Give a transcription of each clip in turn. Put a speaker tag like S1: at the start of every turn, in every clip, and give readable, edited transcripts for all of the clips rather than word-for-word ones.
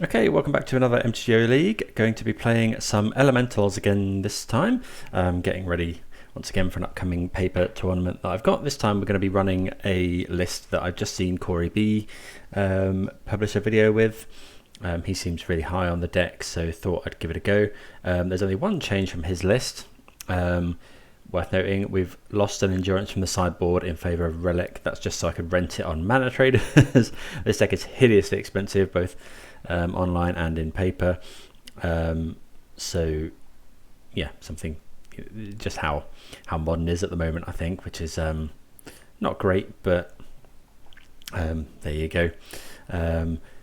S1: Okay, welcome back to another MTGO League. Going to be playing some Elementals again this time. Getting ready once again for an upcoming paper tournament that I've got. This time we're going to be running a list that I've just seen Corey B publish a video with. He seems really high on the deck, so thought I'd give it a go. There's only one change from his list. Worth noting, we've lost an endurance from the sideboard in favour of Relic. That's just so I could rent it on Mana Traders. This deck is hideously expensive, both online and in paper. So yeah, something just how modern is at the moment, I think, which is not great, but there you go.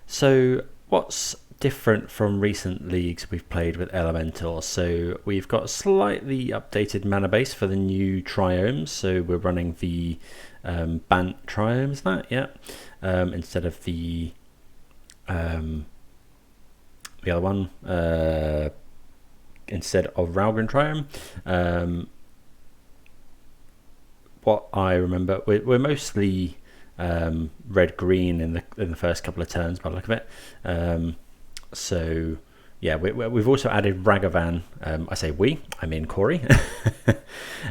S1: So what's different from recent leagues we've played with Elementals? So we've got a slightly updated mana base for the new Triomes. So we're running the Bant Triomes, instead of the other one, instead of Ralgren Triome. What I remember, we're mostly red-green in the first couple of turns by the look of it. So yeah, we've also added Ragavan. I say we, I mean Corey.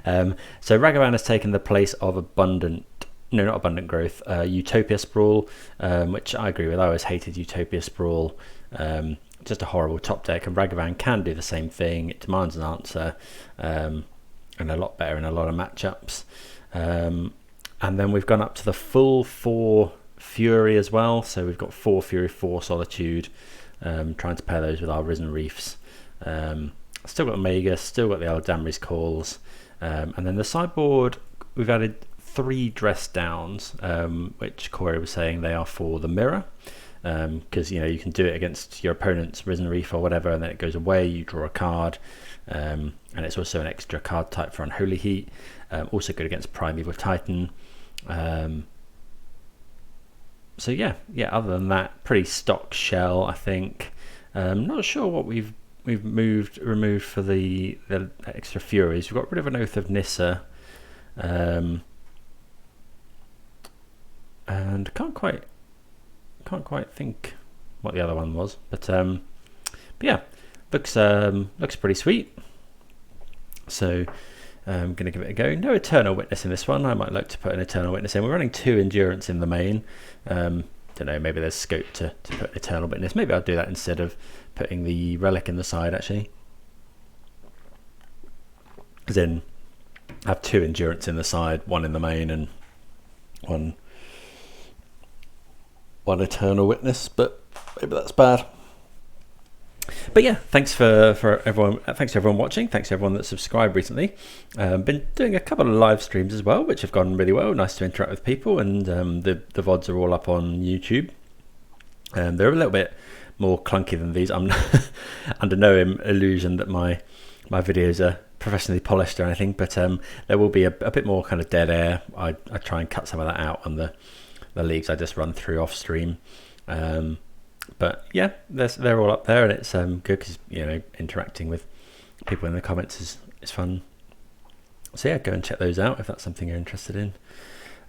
S1: So Ragavan has taken the place of not Abundant Growth, Utopia Sprawl, which I agree with. I always hated Utopia Sprawl. Just a horrible top deck, and Ragavan can do the same thing. It demands an answer, and a lot better in a lot of matchups. And then we've gone up to the full 4 Fury as well. So we've got 4 Fury, 4 Solitude, trying to pair those with our Risen Reefs. Still got the Magus, still got the Eladamri's Calls. And then the sideboard, we've added 3 Dress Downs, which Corey was saying they are for the mirror. Because you can do it against your opponent's Risen Reef or whatever, and then it goes away, you draw a card, and it's also an extra card type for Unholy Heat, also good against Primeval Titan. So yeah, other than that, pretty stock shell, I think. Not sure what we've removed for the extra Furies. We've got rid of an Oath of Nissa, and can't quite think what the other one was, but yeah, looks pretty sweet. So I'm going to give it a go. No Eternal Witness in this one. I might like to put an Eternal Witness in. We're running 2 Endurance in the main. Don't know, maybe there's scope to put Eternal Witness. Maybe I'll do that instead of putting the Relic in the side, actually. As in, have 2 Endurance in the side, 1 in the main, and one Eternal Witness, but maybe that's bad. But yeah, thanks for everyone. Thanks to everyone watching. Thanks to everyone that subscribed recently. Been doing a couple of live streams as well, which have gone really well. Nice to interact with people, and the VODs are all up on YouTube. They're a little bit more clunky than these. I'm under no illusion that my videos are professionally polished or anything, but there will be a bit more kind of dead air. I try and cut some of that out on the leagues I just run through off stream. But yeah, they're all up there, and it's good because interacting with people in the comments is fun. So yeah, go and check those out if that's something you're interested in.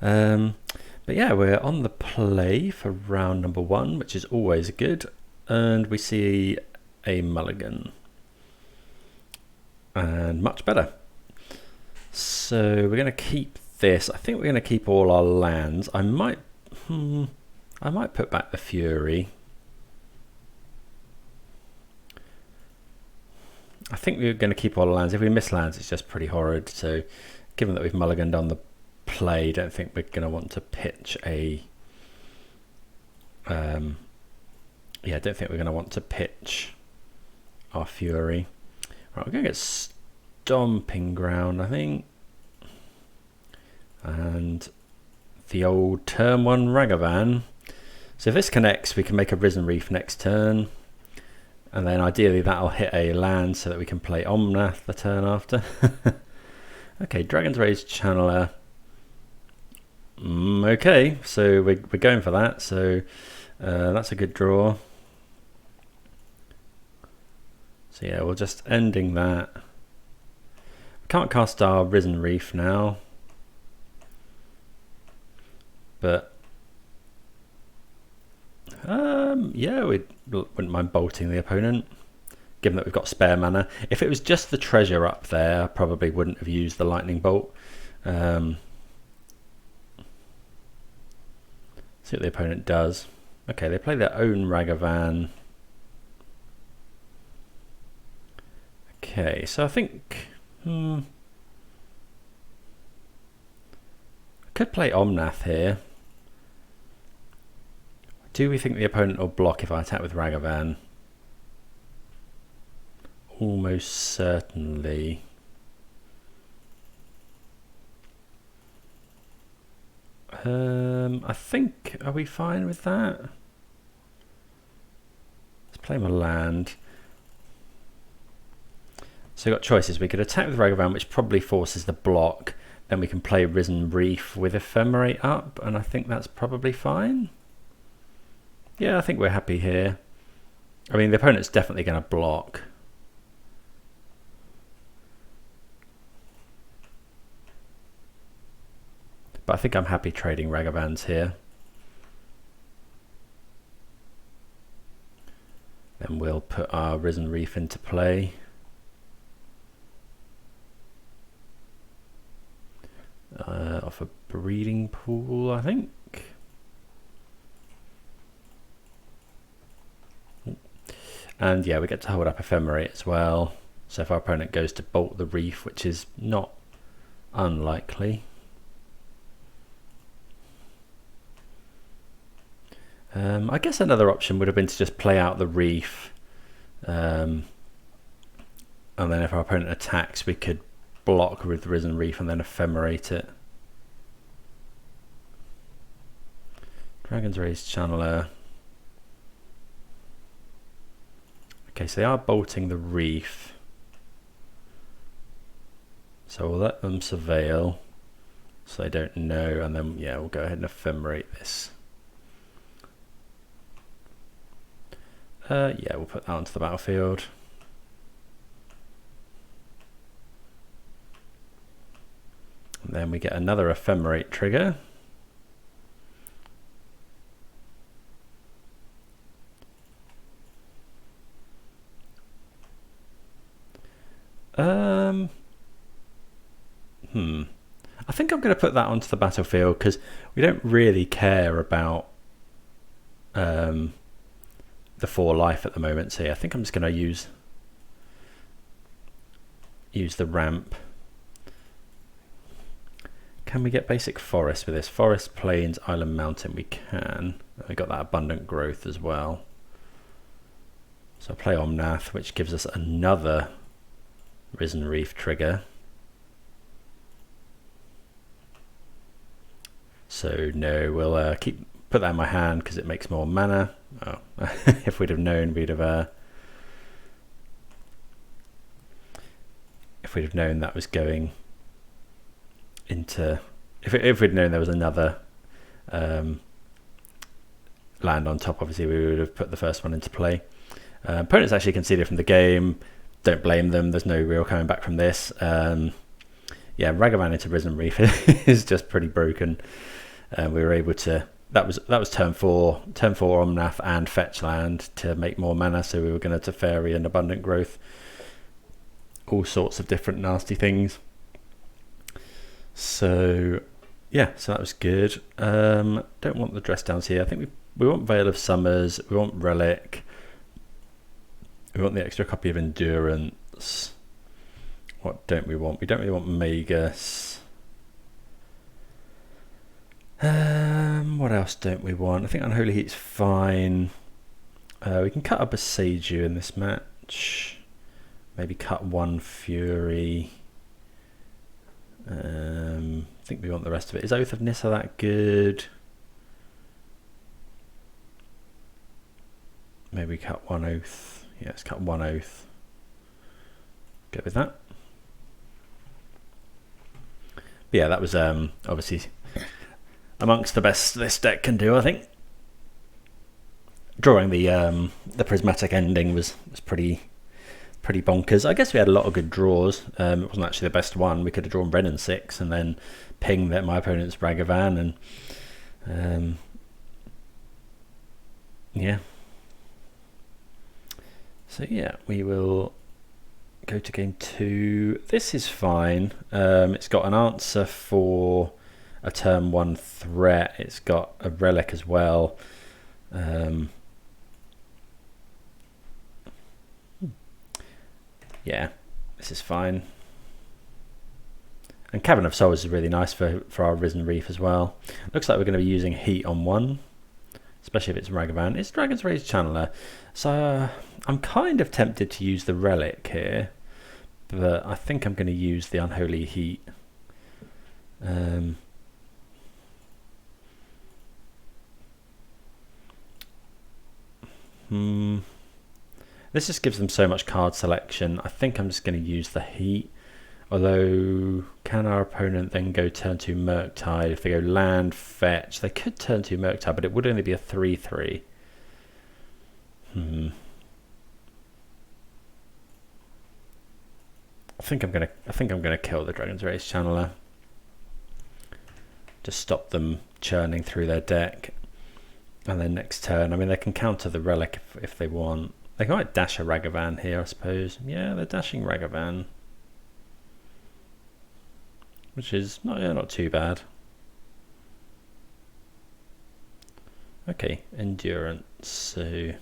S1: But yeah, we're on the play for round number 1, which is always good, and we see a mulligan, and much better. So we're going to keep this. I think we're going to keep all our lands. I might put back the Fury. I think we're going to keep all the lands. If we miss lands, it's just pretty horrid. So given that we've mulliganed on the play, don't think we're going to want to pitch a... don't think we're going to want to pitch our Fury. Right, we're going to get Stomping Ground, I think. And the old turn 1 Ragavan. So if this connects, we can make a Risen Reef next turn. And then ideally that'll hit a land so that we can play Omnath the turn after. Okay, Dragon's Rage Channeler. Okay, so we're going for that. So that's a good draw. So yeah, we're just ending that. We can't cast our Risen Reef now. But Yeah, we wouldn't mind bolting the opponent, given that we've got spare mana. If it was just the treasure up there, I probably wouldn't have used the lightning bolt. See what the opponent does. Okay, they play their own Ragavan. Okay, so I think I could play Omnath here. Do we think the opponent will block if I attack with Ragavan? Almost certainly. I think, are we fine with that? Let's play my land. So we've got choices. We could attack with Ragavan, which probably forces the block. Then we can play Risen Reef with Ephemerate up, and I think that's probably fine. Yeah, I think we're happy here. I mean, the opponent's definitely going to block. But I think I'm happy trading Ragavans here. Then we'll put our Risen Reef into play. Off a breeding pool, I think. And yeah, we get to hold up Ephemerate as well. So if our opponent goes to bolt the reef, which is not unlikely. I guess another option would have been to just play out the reef. And then if our opponent attacks, we could block with Risen Reef and then Ephemerate it. Dragon's Race Channeler. Okay, so they are bolting the reef. So we'll let them surveil so they don't know, and then yeah, we'll go ahead and Ephemerate this. Yeah, we'll put that onto the battlefield. And then we get another Ephemerate trigger. I think I'm going to put that onto the battlefield because we don't really care about the 4 life at the moment. So yeah, I think I'm just going to use the ramp. Can we get basic forest with this? Forest, plains, island, mountain. We can. We got that abundant growth as well. So I'll play Omnath, which gives us another Risen Reef trigger. So no, we'll put that in my hand because it makes more mana. Oh, if we'd have known, we'd have. If we'd have known that was going into, if we'd known there was another land on top, obviously we would have put the first one into play. Opponents actually conceded from the game. Don't blame them. There's no real coming back from this. Yeah, Ragavan into Risen Reef is just pretty broken. We were able to. That was turn 4 Omnath and fetch land to make more mana. So we were going to Teferi and abundant growth, all sorts of different nasty things. So yeah, so that was good. Don't want the dress downs here. I think we want Veil of Summers. We want Relic. We want the extra copy of Endurance. What don't we want? We don't really want Magus. What else don't we want? I think Unholy Heat's fine. We can cut up a Boseiju in this match. Maybe cut 1 Fury. I think we want the rest of it. Is Oath of Nissa that good? Maybe cut 1 Oath. Yeah, let's cut 1 Oath. Go with that. But yeah, that was obviously amongst the best this deck can do, I think. Drawing the Prismatic Ending was pretty bonkers. I guess we had a lot of good draws. It wasn't actually the best one. We could have drawn Wrenn and Six and then ping that my opponent's Ragavan, and Yeah. So yeah, we will go to game 2. This is fine. It's got an answer for a turn 1 threat. It's got a relic as well. Yeah, this is fine. And Cavern of Souls is really nice for our Risen Reef as well. Looks like we're going to be using Heat on 1, especially if it's Ragavan. It's Dragon's Rage Channeler, so I'm kind of tempted to use the Relic here, but I think I'm going to use the Unholy Heat. This just gives them so much card selection. I think I'm just going to use the Heat. Although, can our opponent then go turn 2 Murktide? If they go land, fetch, they could turn 2 Murktide, but it would only be a 3/3. I think I'm gonna kill the Dragon's Rage Channeler. Just stop them churning through their deck. And then next turn, I mean, they can counter the Relic if they want. They might dash a Ragavan here, I suppose. Yeah, they're dashing Ragavan, which is not too bad. Okay, Endurance, so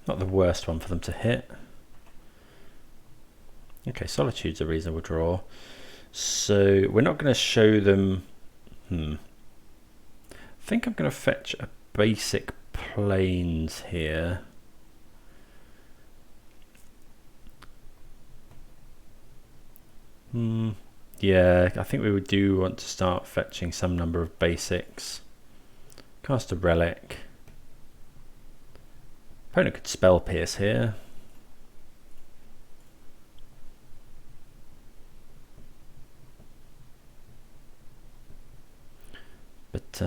S1: not the worst one for them to hit. Okay, Solitude's a reasonable draw. So we're not going to show them... I think I'm going to fetch a basic Plains here. Yeah, I think we do want to start fetching some number of basics. Cast a Relic. Opponent could Spell Pierce here. But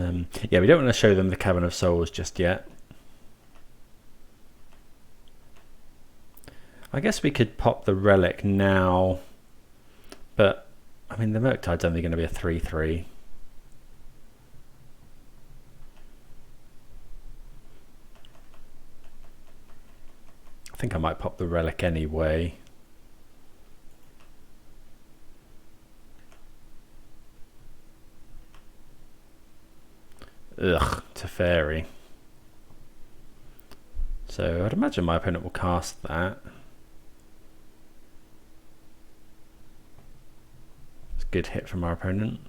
S1: yeah, we don't want to show them the Cavern of Souls just yet. I guess we could pop the Relic now, but I mean the Murktide's only going to be a 3/3. I think I might pop the Relic anyway. Ugh, Teferi. So I'd imagine my opponent will cast that. It's a good hit from our opponent.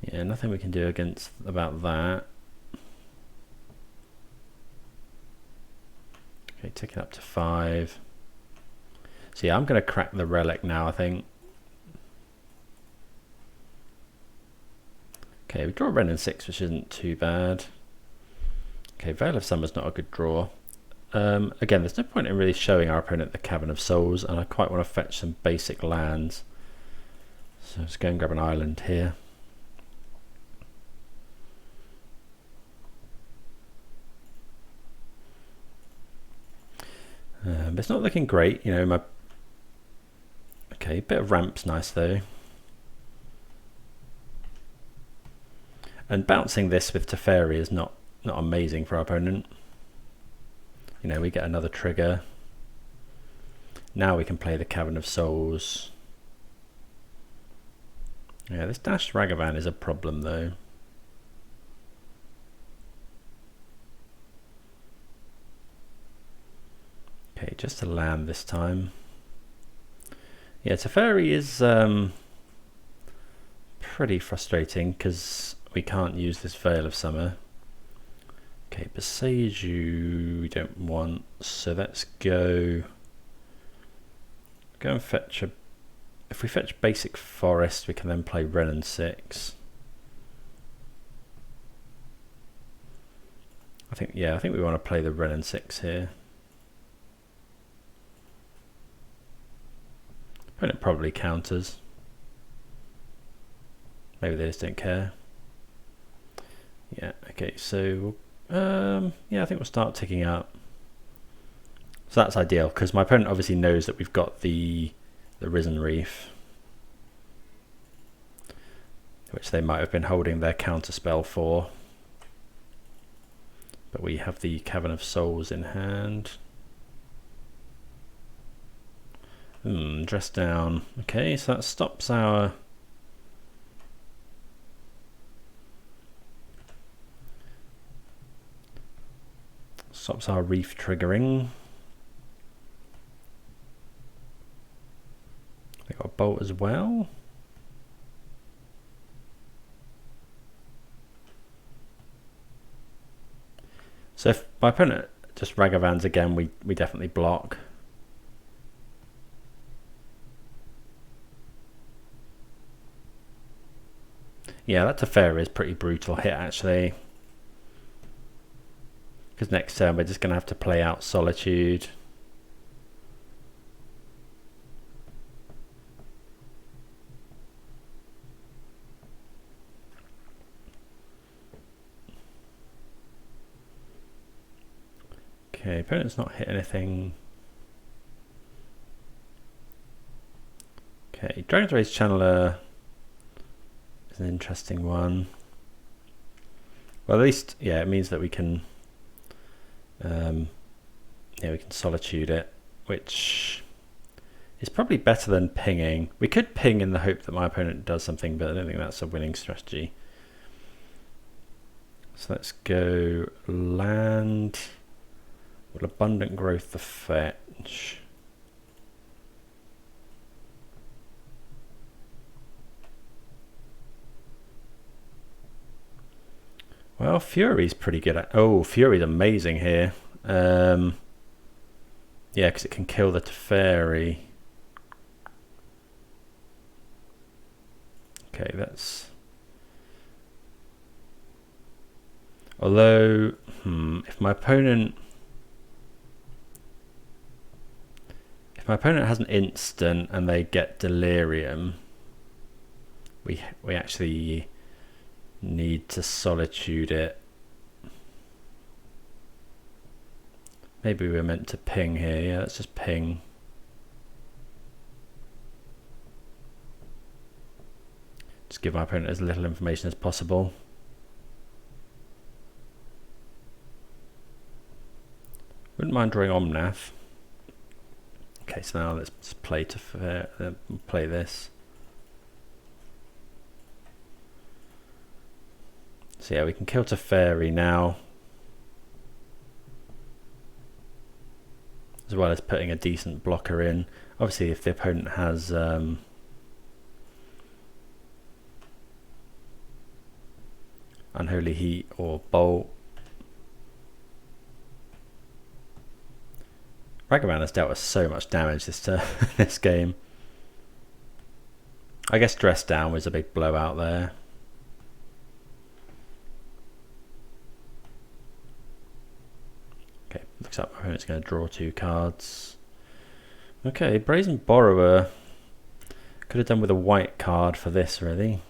S1: Yeah, nothing we can do about that. Okay, ticking up to 5. So yeah, I'm going to crack the Relic now, I think. Okay, we draw Wrenn and Six, which isn't too bad. Okay, Veil of Summer's not a good draw. Again, there's no point in really showing our opponent the Cavern of Souls, and I quite want to fetch some basic lands. So let's go and grab an island here. But it's not looking great, you know. Okay, bit of ramp's nice though. And bouncing this with Teferi is not amazing for our opponent. You know, we get another trigger. Now we can play the Cavern of Souls. Yeah, this dashed Ragavan is a problem though. Okay, just to land this time. Yeah, Teferi is pretty frustrating because we can't use this Veil of Summer. Okay, Boseiju we don't want, so let's go and fetch a... If we fetch basic forest, we can then play Wrenn and Six. I think we want to play the Wrenn and Six here. Opponent probably counters. Maybe they just don't care. Yeah, okay, so yeah, I think we'll start ticking up. So that's ideal because my opponent obviously knows that we've got the Risen Reef, which they might have been holding their counter spell for. But we have the Cavern of Souls in hand. Dress down. Okay, so that stops our... reef triggering. They got a bolt as well. So if my opponent just Ragavans again, we definitely block. Yeah, that Teferi is pretty brutal hit actually. Because next turn we're just going to have to play out Solitude. Okay, opponent's not hit anything. Okay, Dragon's Rage Channeler is an interesting one. Well, at least, yeah, it means that we can, we can Solitude it, which is probably better than pinging. We could ping in the hope that my opponent does something, but I don't think that's a winning strategy. So let's go land. Will Abundant Growth the fetch? Well, Fury's pretty good at... Oh, Fury's amazing here. Yeah, because it can kill the Teferi. Okay, that's... Although, if my opponent... If my opponent has an instant and they get Delirium, we actually need to Solitude it. Maybe we're meant to ping here. Yeah, let's just ping. Just give my opponent as little information as possible. Wouldn't mind drawing Omnath. Okay, so now let's play play this. So yeah, we can kill Teferi now, as well as putting a decent blocker in. Obviously, if the opponent has Unholy Heat or Bolt. Ragavan has dealt with so much damage this game. I guess Dress Down was a big blowout there. Okay, looks like my opponent's going to draw 2 cards. Okay, Brazen Borrower. Could have done with a white card for this, really.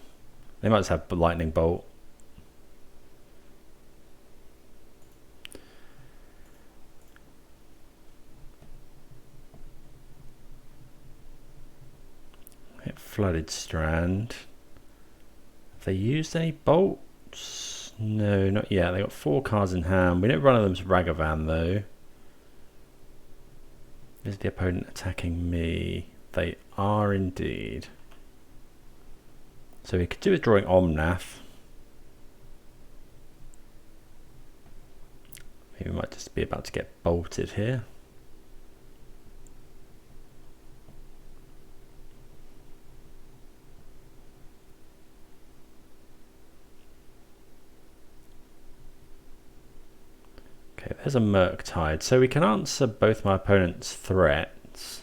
S1: They might just have Lightning Bolt. Flooded Strand. Have they used any bolts? No, not yet. They got 4 cards in hand. We know one of them's Ragavan though. Is the opponent attacking me? They are indeed. So we could do with drawing Omnath. Maybe we might just be about to get bolted here. Okay, there's a Murktide. So we can answer both my opponent's threats.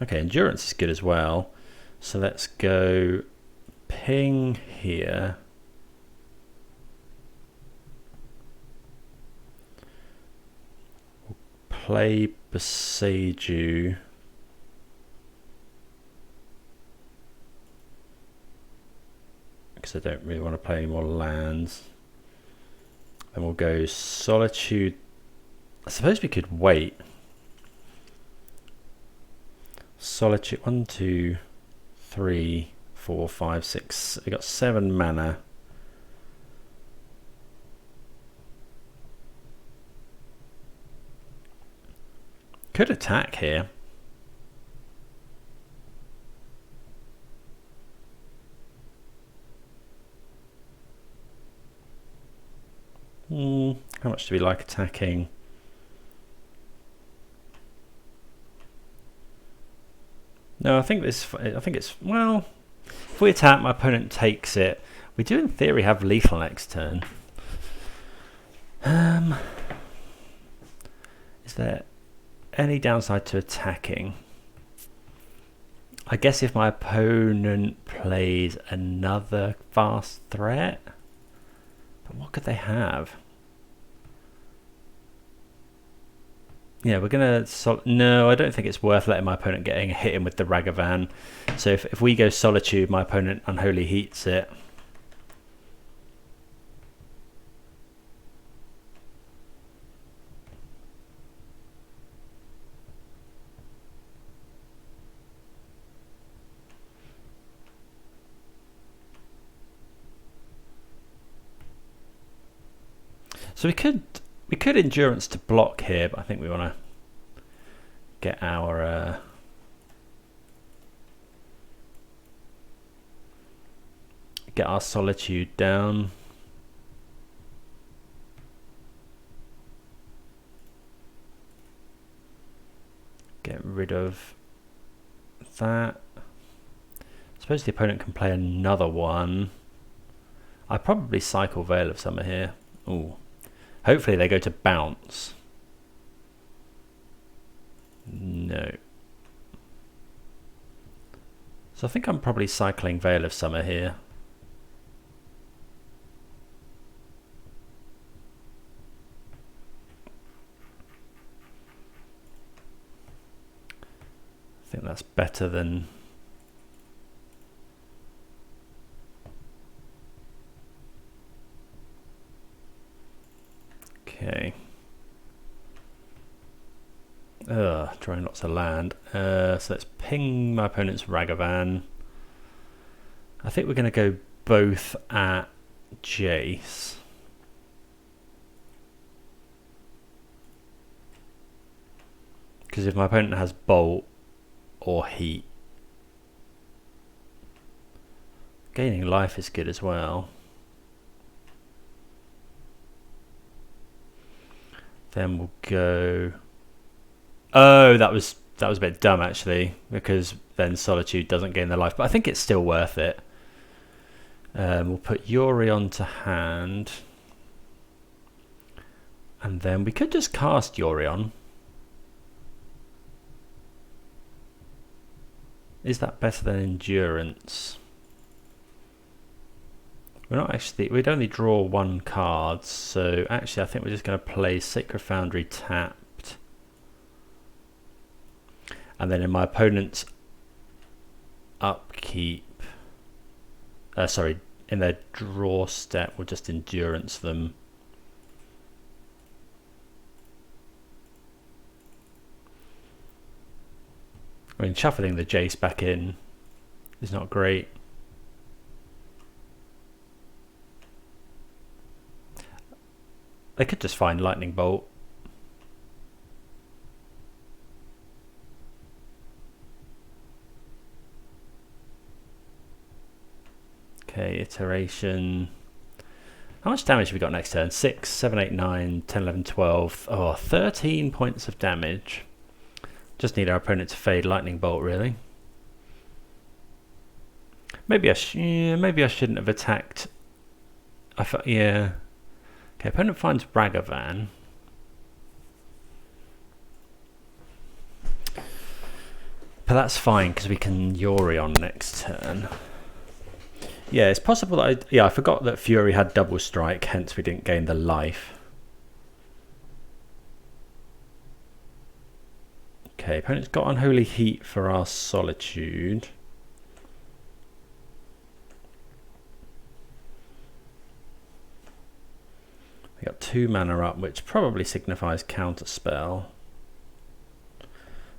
S1: Okay, Endurance is good as well. So let's go ping here. We'll play Boseiju. Because I don't really want to play any more lands. Then we'll go Solitude. I suppose we could wait. Solitude, 1, 2, 3, 4, 5, 6. We got 7 mana. could attack here. How much do we like attacking? No, I think it's, well, if we attack, my opponent takes it. We do in theory have lethal next turn. Is there any downside to attacking? I guess if my opponent plays another fast threat, but what could they have? Yeah, we're gonna. No, I don't think it's worth letting my opponent hit him with the Ragavan. So if we go Solitude, my opponent Unholy Heats it. So we could endurance to block here, but I think we want to get our Solitude down. Get rid of that. I suppose the opponent can play another one. I probably cycle Veil of Summer here. Ooh. Hopefully they go to bounce. No. So I think I'm probably cycling Veil of Summer here. I think that's better than... Okay. Drawing lots of land. So let's ping my opponent's Ragavan. I think we're going to go both at Jace. Because if my opponent has Bolt or Heat, gaining life is good as well. Then we'll go... Oh, that was a bit dumb actually, because then Solitude doesn't gain the life, but I think it's still worth it. We'll put Yorion to hand, and then we could just cast Yorion. Is that better than Endurance? We're not actually, we'd only draw one card, so actually I think we're just going to play Sacred Foundry tapped. And then in my opponent's upkeep, sorry, in their draw step, we'll just Endurance them. I mean, shuffling the Jace back in is not great. They could just find Lightning Bolt. Okay, iteration. How much damage have we got next turn? 6, 7, 8, 9, 10, 11, 12. Oh, 13 points of damage. Just need our opponent to fade Lightning Bolt, really. Maybe I shouldn't have attacked. Yeah. Okay, opponent finds Ragavan. But that's fine because we can Yorion next turn. Yeah, it's possible that I forgot that Fury had double strike, hence we didn't gain the life. Okay, opponent's got Unholy Heat for our Solitude. We got 2 mana up, which probably signifies counter spell.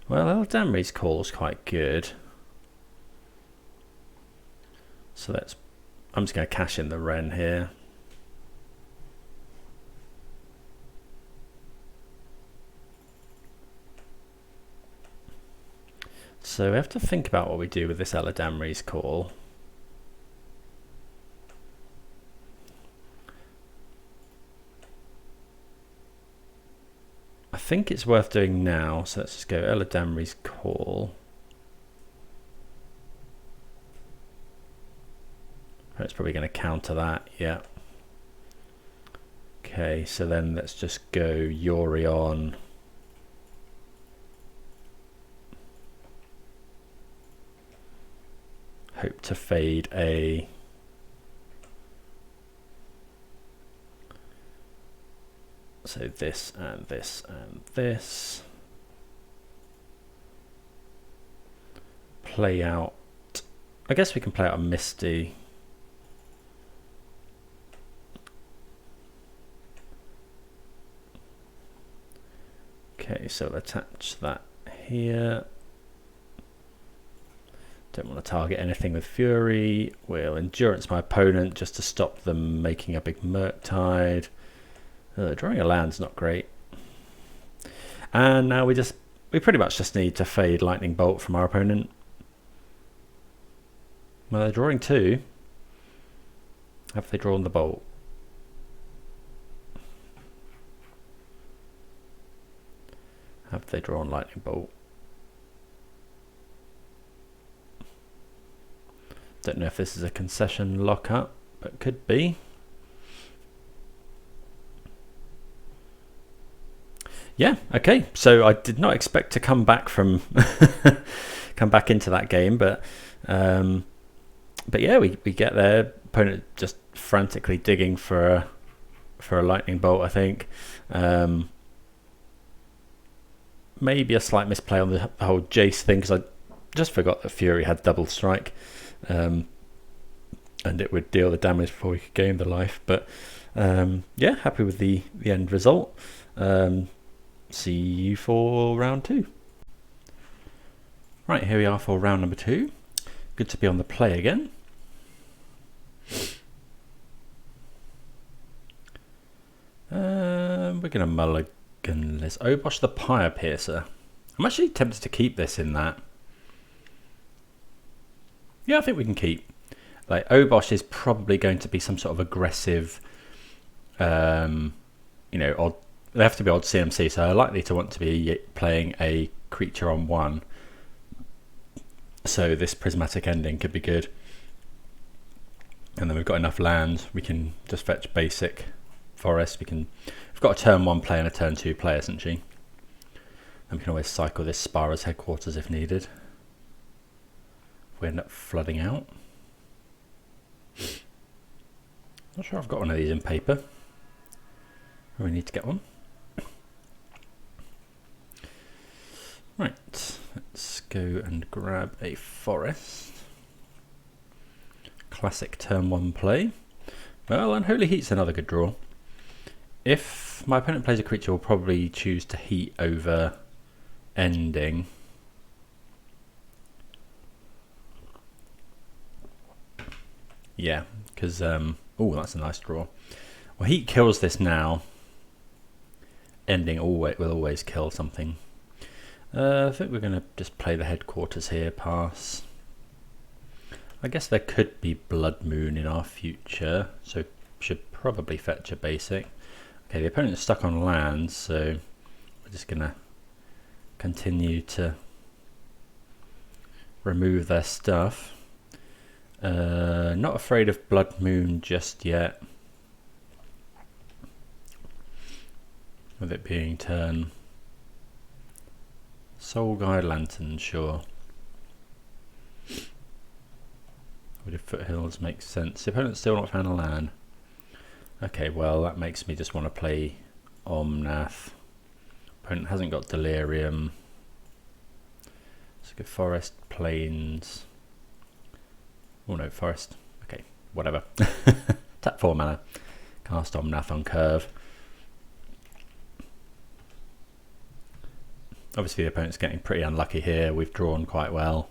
S1: Well, Eladamri's call's quite good. So I'm just going to cash in the Wrenn here. So we have to think about what we do with this Eladamri's call. I think it's worth doing now, so let's just go Eladamri's call. It's probably going to counter that, yeah. Okay, so then let's just go Yorion. Hope to fade a... So this and this and this. Play out... I guess we can play out a Misty. Okay, so I'll attach that here. Don't want to target anything with Fury. We'll Endurance my opponent just to stop them making a big Murktide. Drawing a land's not great. And now we pretty much just need to fade Lightning Bolt from our opponent. Well, they're drawing 2. Have they drawn the Bolt? Have they drawn Lightning Bolt? Don't know if this is a concession lockup, but could be. Yeah, okay. So I did not expect to come back from come back into that game, but yeah, we get there. Opponent just frantically digging for a Lightning Bolt, I think. Maybe a slight misplay on the whole Jace thing, because I just forgot that Fury had double strike, and it would deal the damage before we could gain the life. But yeah, happy with the end result. See you for round 2. Right, here we are for round number 2. Good to be on the play again. We're going to mulligan this. Obosh the Pyre Piercer. I'm actually tempted to keep this in that. Yeah, I think we can keep. Like, Obosh is probably going to be some sort of aggressive, you know, odd. They have to be odd CMC, so they're likely to want to be playing a creature on 1. So this Prismatic Ending could be good. And then we've got enough land. We can just fetch basic forest. We've got a turn 1 play and a turn 2 play, essentially. And we can always cycle this Spara's headquarters if needed. If we end up flooding out. Not sure I've got one of these in paper. We need to get one. Right, let's go and grab a forest. Classic turn 1 play. Well, Unholy Heat's another good draw. If my opponent plays a creature, we'll probably choose to heat over ending. Yeah, because oh, that's a nice draw. Well, heat kills this now. Ending will always kill something. I think we're going to just play the headquarters here, pass. I guess there could be Blood Moon in our future, so should probably fetch a basic. Okay, the opponent's stuck on land, so we're just going to continue to remove their stuff. Not afraid of Blood Moon just yet. With it being turn. Soul Guide Lantern, sure. Wooded Foothills makes sense. The opponent's still not found a land. Okay, well that makes me just want to play Omnath. Opponent hasn't got Delirium. Let's go Forest, Plains. Oh no, Forest. Okay, whatever. Tap 4 mana. Cast Omnath on curve. Obviously the opponent's getting pretty unlucky here. We've drawn quite well.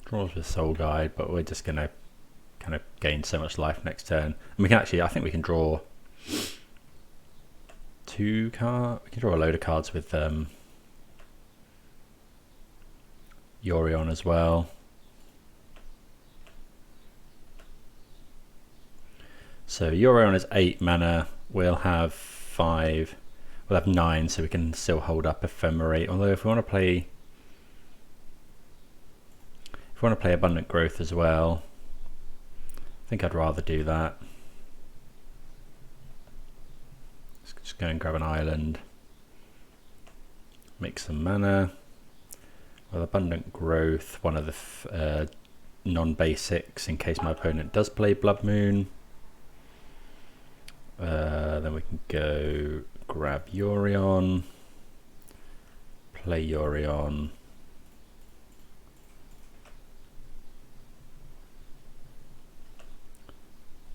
S1: Draws with Soul Guide, but we're just going to kind of gain so much life next turn. And we can actually, I think we can draw 2 card. We can draw a load of cards with Yorion as well. So Yorion is 8 mana. We'll have 5. We'll have 9, so we can still hold up Ephemerate. Although if we want to play, Abundant Growth as well, I think I'd rather do that. Let's just go and grab an island. Make some mana. With Abundant Growth, one of the non-basics in case my opponent does play Blood Moon. Then we can go grab Yorion, play Yorion,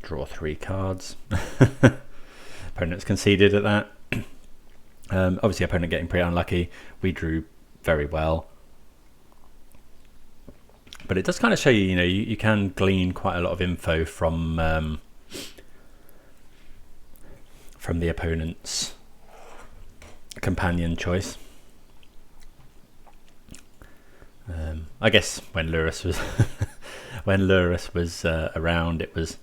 S1: draw 3 cards. Opponent's conceded at that. Obviously opponent getting pretty unlucky. We drew very well. But it does kind of show you, you can glean quite a lot of info from the opponent's companion choice. I guess when Lurrus was around, it was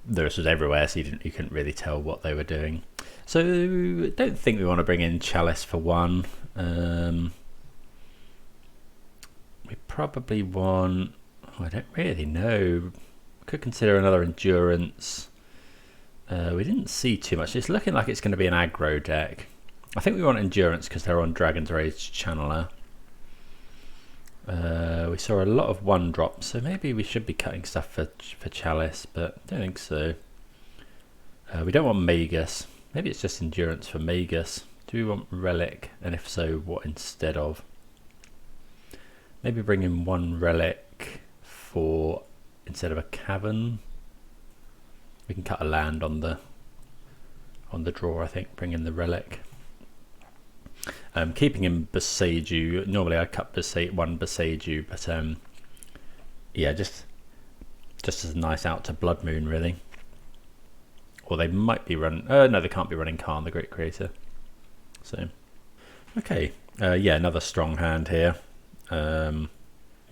S1: Lurrus was everywhere, so you couldn't really tell what they were doing. So I don't think we want to bring in Chalice for 1. We probably want, I don't really know. Could consider another Endurance. We didn't see too much. It's looking like it's going to be an aggro deck. I think we want Endurance because they're on Dragon's Rage Channeler. We saw a lot of 1-drops, so maybe we should be cutting stuff for Chalice, but I don't think so. We don't want Magus. Maybe it's just Endurance for Magus. Do we want Relic? And if so, what instead of? Maybe bring in 1 Relic for instead of a Cavern. We can cut a land on the draw, I think. Bring in the Relic. Keeping in Boseiju. Normally I cut one Boseiju, but yeah, just as a nice out to Blood Moon, really. Or they might be running. No, they can't be running Khan, the Great Creator. So, okay, yeah, another strong hand here. Yeah,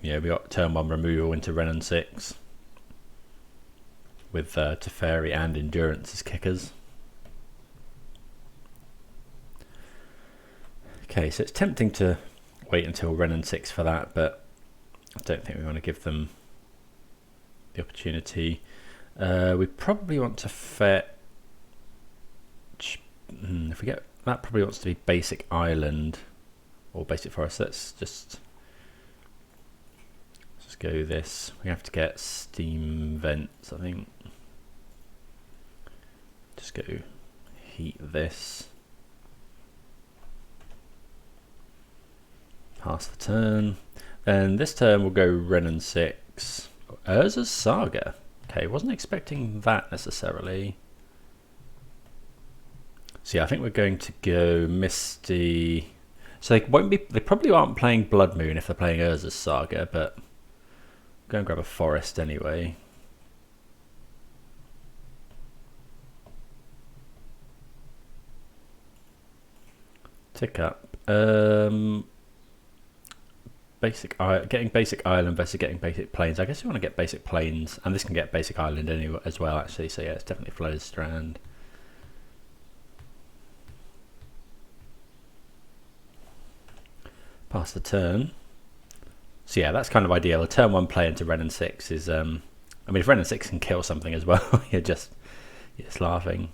S1: we got turn 1 removal into Wrenn and Six with Teferi and Endurance as kickers. Okay, so it's tempting to wait until Wrenn and Six for that, but I don't think we want to give them the opportunity. We probably want to fetch. If we get that, probably wants to be basic island or basic forest. Let's just go this. We have to get steam vents, I think. Just go heat this. Pass the turn. Then this turn we'll go Wrenn and Six. Urza's Saga. Okay, wasn't expecting that necessarily. So yeah, I think we're going to go Misty. So they probably aren't playing Blood Moon if they're playing Urza's Saga, but go and grab a forest anyway. Tick up. Getting basic island versus getting basic plains. I guess we want to get basic plains, and this can get basic island anyway as well, actually. So yeah, it's definitely Flooded Strand. Pass the turn. So yeah, that's kind of ideal. A turn 1 play into Wrenn and Six is, I mean, if Wrenn and Six can kill something as well, you're just laughing.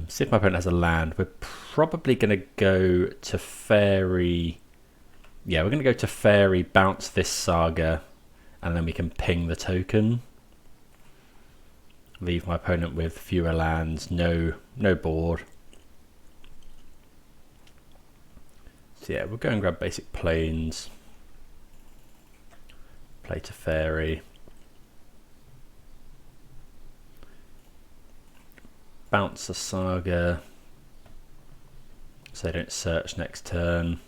S1: See if my opponent has a land. We're probably going to go to Teferi. Yeah, we're going to go to Teferi, bounce this Saga, and then we can ping the token. Leave my opponent with fewer lands, no board. So yeah, we'll go and grab basic plains. Play Teferi. Bounce a Saga so they don't search next turn.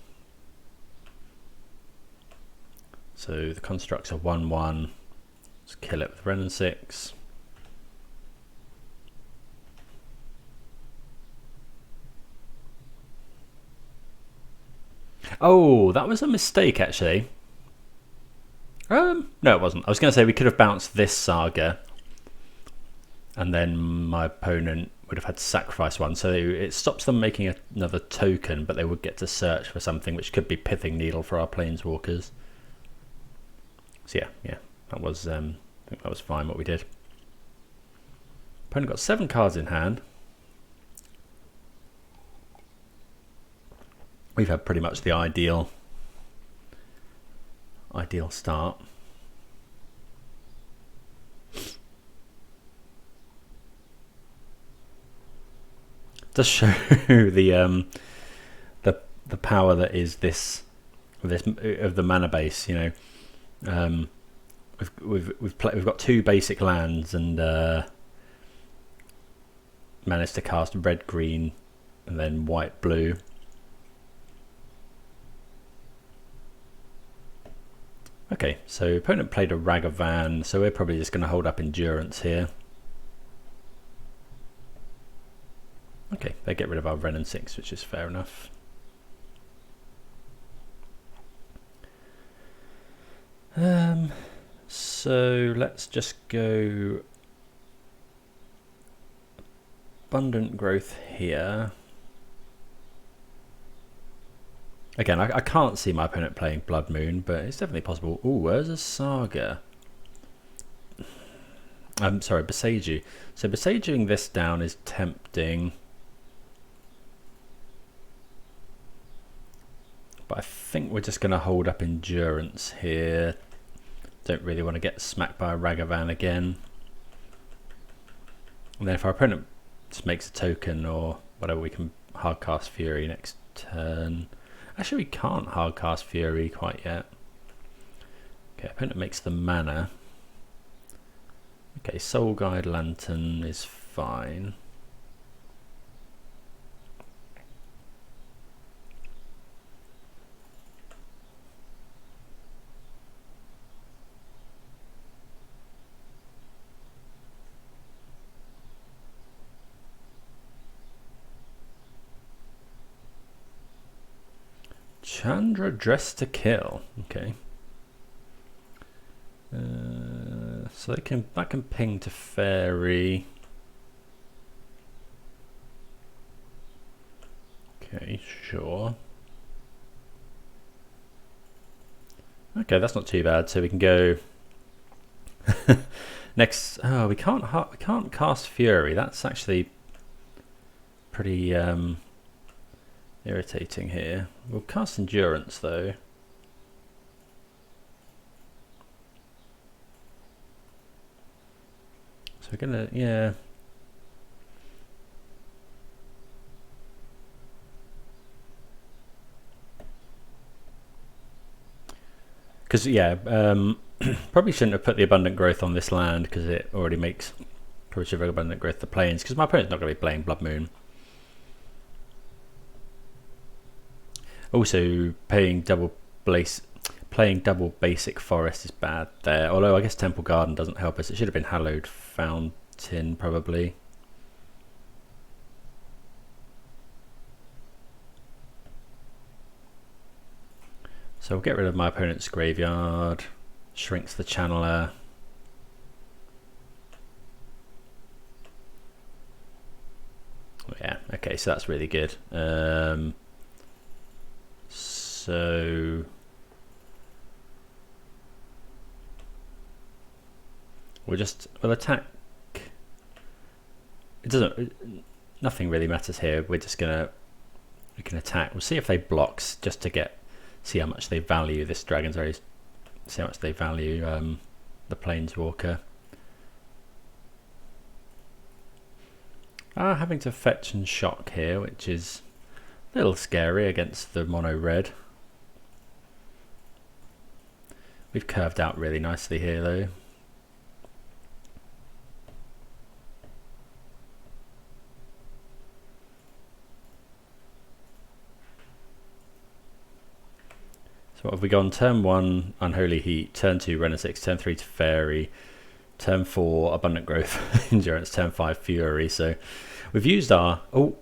S1: So the constructs are 1/1. Let's Let's kill it with Wrenn and Six. Oh, that was a mistake actually. No, it wasn't. I was going to say we could have bounced this Saga, and then my opponent would have had to sacrifice one. So it stops them making another token, but they would get to search for something, which could be Pithing Needle for our Planeswalkers. So yeah, that was I think that was fine what we did. Opponent got 7 cards in hand. We've had pretty much the ideal start. Does show the power that is this of the mana base. You know, we've got 2 basic lands and managed to cast red, green, and then white, blue. Okay, so opponent played a Ragavan, so we're probably just going to hold up Endurance here. Okay, they get rid of our Wrenn and Six, which is fair enough. So let's just go Abundant Growth here. Again, I can't see my opponent playing Blood Moon, but it's definitely possible. Ooh, where's a Saga? I'm sorry, Boseiju. So Boseijuing this down is tempting. But I think we're just going to hold up Endurance here. Don't really want to get smacked by a Ragavan again. And then if our opponent just makes a token or whatever, we can hardcast Fury next turn. Actually, we can't hardcast Fury quite yet. Okay, opponent makes the mana. Okay, Soul Guide Lantern is fine. Chandra Dressed to Kill. Okay. So that can ping Teferi. Okay, sure. Okay, that's not too bad. So we can go next. Oh, we can't cast Fury. That's actually pretty irritating here. We'll cast Endurance though. So we're gonna, yeah. Because yeah, probably shouldn't have put the Abundant Growth on this land because it already makes probably should have Abundant Growth the Plains because my opponent's not going to be playing Blood Moon. Also, playing double basic forest is bad there. Although I guess Temple Garden doesn't help us. It should have been Hallowed Fountain probably. So we'll get rid of my opponent's graveyard. Shrinks the Channeler. Yeah. Okay. So that's really good. So we'll attack. It doesn't. Nothing really matters here. We can attack. We'll see if they blocks just to see how much they value this Dragon's Race. See how much they value the Planeswalker. Having to fetch and shock here, which is a little scary against the mono red. We've curved out really nicely here though. So what have we gone? Turn 1, Unholy Heat. Turn 2, Wrenn and Six. Turn 3, Teferi. Turn 4 Abundant Growth, Endurance. Turn 5 Fury. So we've used our no.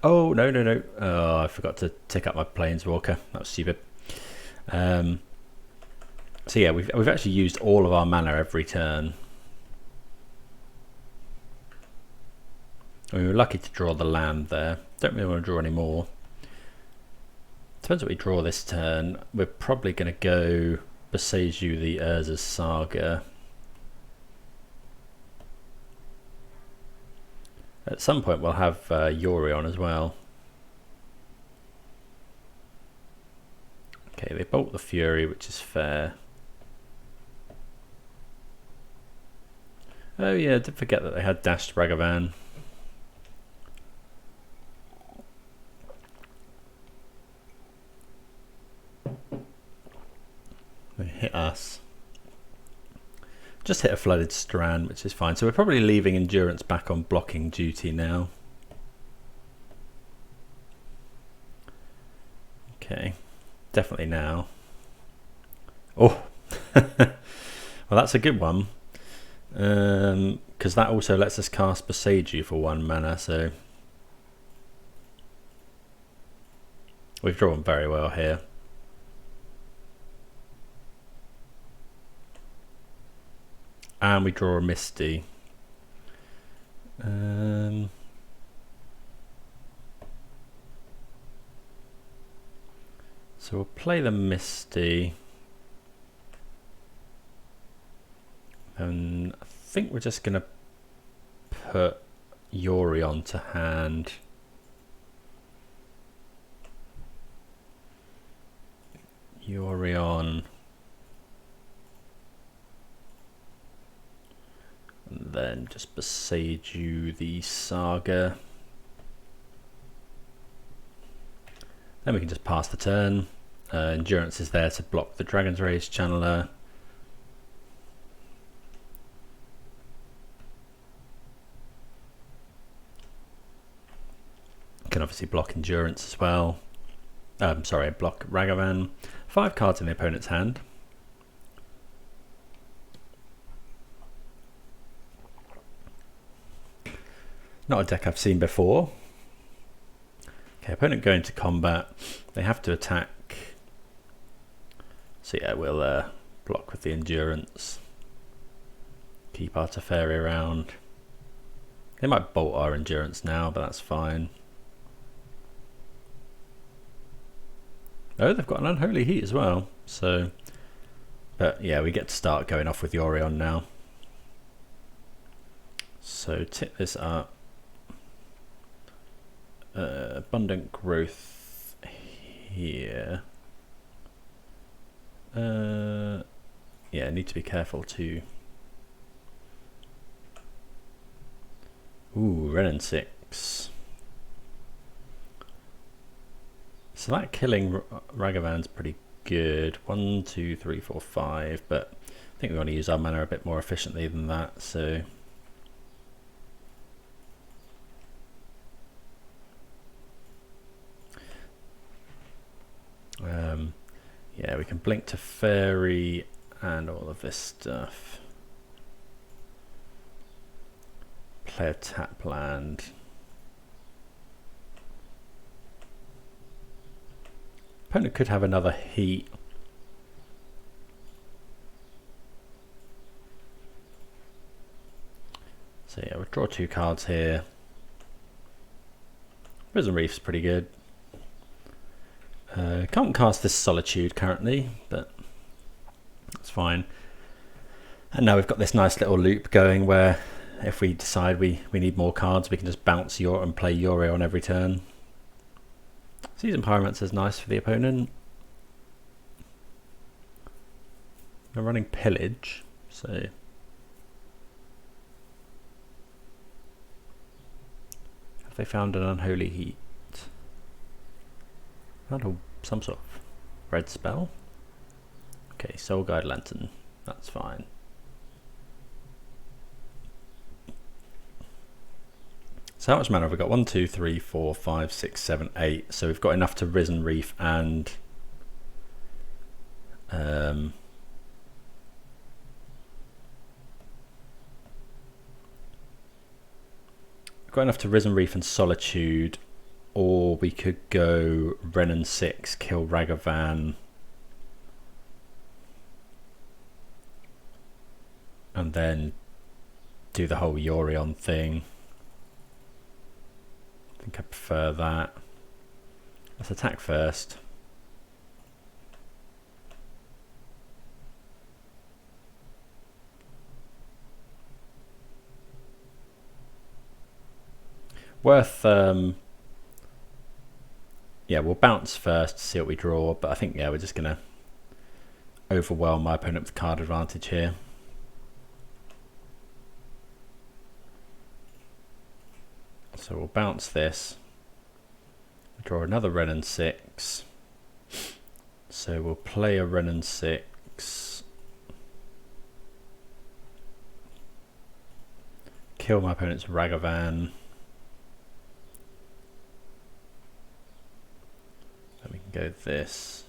S1: Oh, I forgot to tick up my Planeswalker. That was stupid. So yeah, we've actually used all of our mana every turn. We were lucky to draw the land there. Don't really want to draw any more. Depends what we draw this turn. We're probably going to go Boseiju the Urza's Saga. At some point we'll have Yorion as well. Okay, they bolt the Fury, which is fair. Oh yeah, I did forget that they had dashed Ragavan. They hit us. Just hit a Flooded Strand, which is fine. So we're probably leaving Endurance back on blocking duty now. Okay, definitely now. Oh, well that's a good one. Because that also lets us cast Boseiju for 1 mana, so we've drawn very well here. And we draw a Misty. So we'll play the Misty. And I think we're just going to put Yorion to hand. Yorion. And then just Boseiju the Saga. Then we can just pass the turn. Endurance is there to block the Dragon's Rage Channeler. Can obviously block Endurance as well. Sorry, block Ragavan. 5 cards in the opponent's hand. Not a deck I've seen before. Okay, opponent going to combat. They have to attack. So yeah, we'll block with the Endurance. Keep our Teferi around. They might bolt our Endurance now, but that's fine. Oh, they've got an Unholy Heat as well. So, but yeah, we get to start going off with Yorion now. So tip this up. Abundant Growth here. Yeah, need to be careful too. Ooh, Wrenn and Six. So that killing Ragavan's pretty good. 1, 2, 3, 4, 5. But I think we want to use our mana a bit more efficiently than that. So yeah, we can blink Teferi and all of this stuff. Play a tap land. Opponent could have another heat. So yeah, we'll draw 2 cards here. Risen Reef's pretty good. Can't cast this Solitude currently, but that's fine. And now we've got this nice little loop going where if we decide we need more cards, we can just bounce and play Yorion every turn. Season Pyromancer is nice for the opponent. We're running Pillage, so have they found an Unholy Heat? Found some sort of red spell. Okay, Soul Guide Lantern, that's fine. So how much mana have we got? 1, 2, 3, 4, 5, 6, 7, 8. So we've got enough to Risen Reef and got enough to Risen Reef and Solitude, or we could go Wrenn and Six, kill Ragavan, and then do the whole Yorion thing. I think I prefer that. Let's attack first. Worth, yeah, we'll bounce first to see what we draw, but I think, yeah, we're just going to overwhelm my opponent with card advantage here. So we'll bounce this, draw another Wrenn and Six, so we'll play a Wrenn and Six, kill my opponent's Ragavan. We can go this.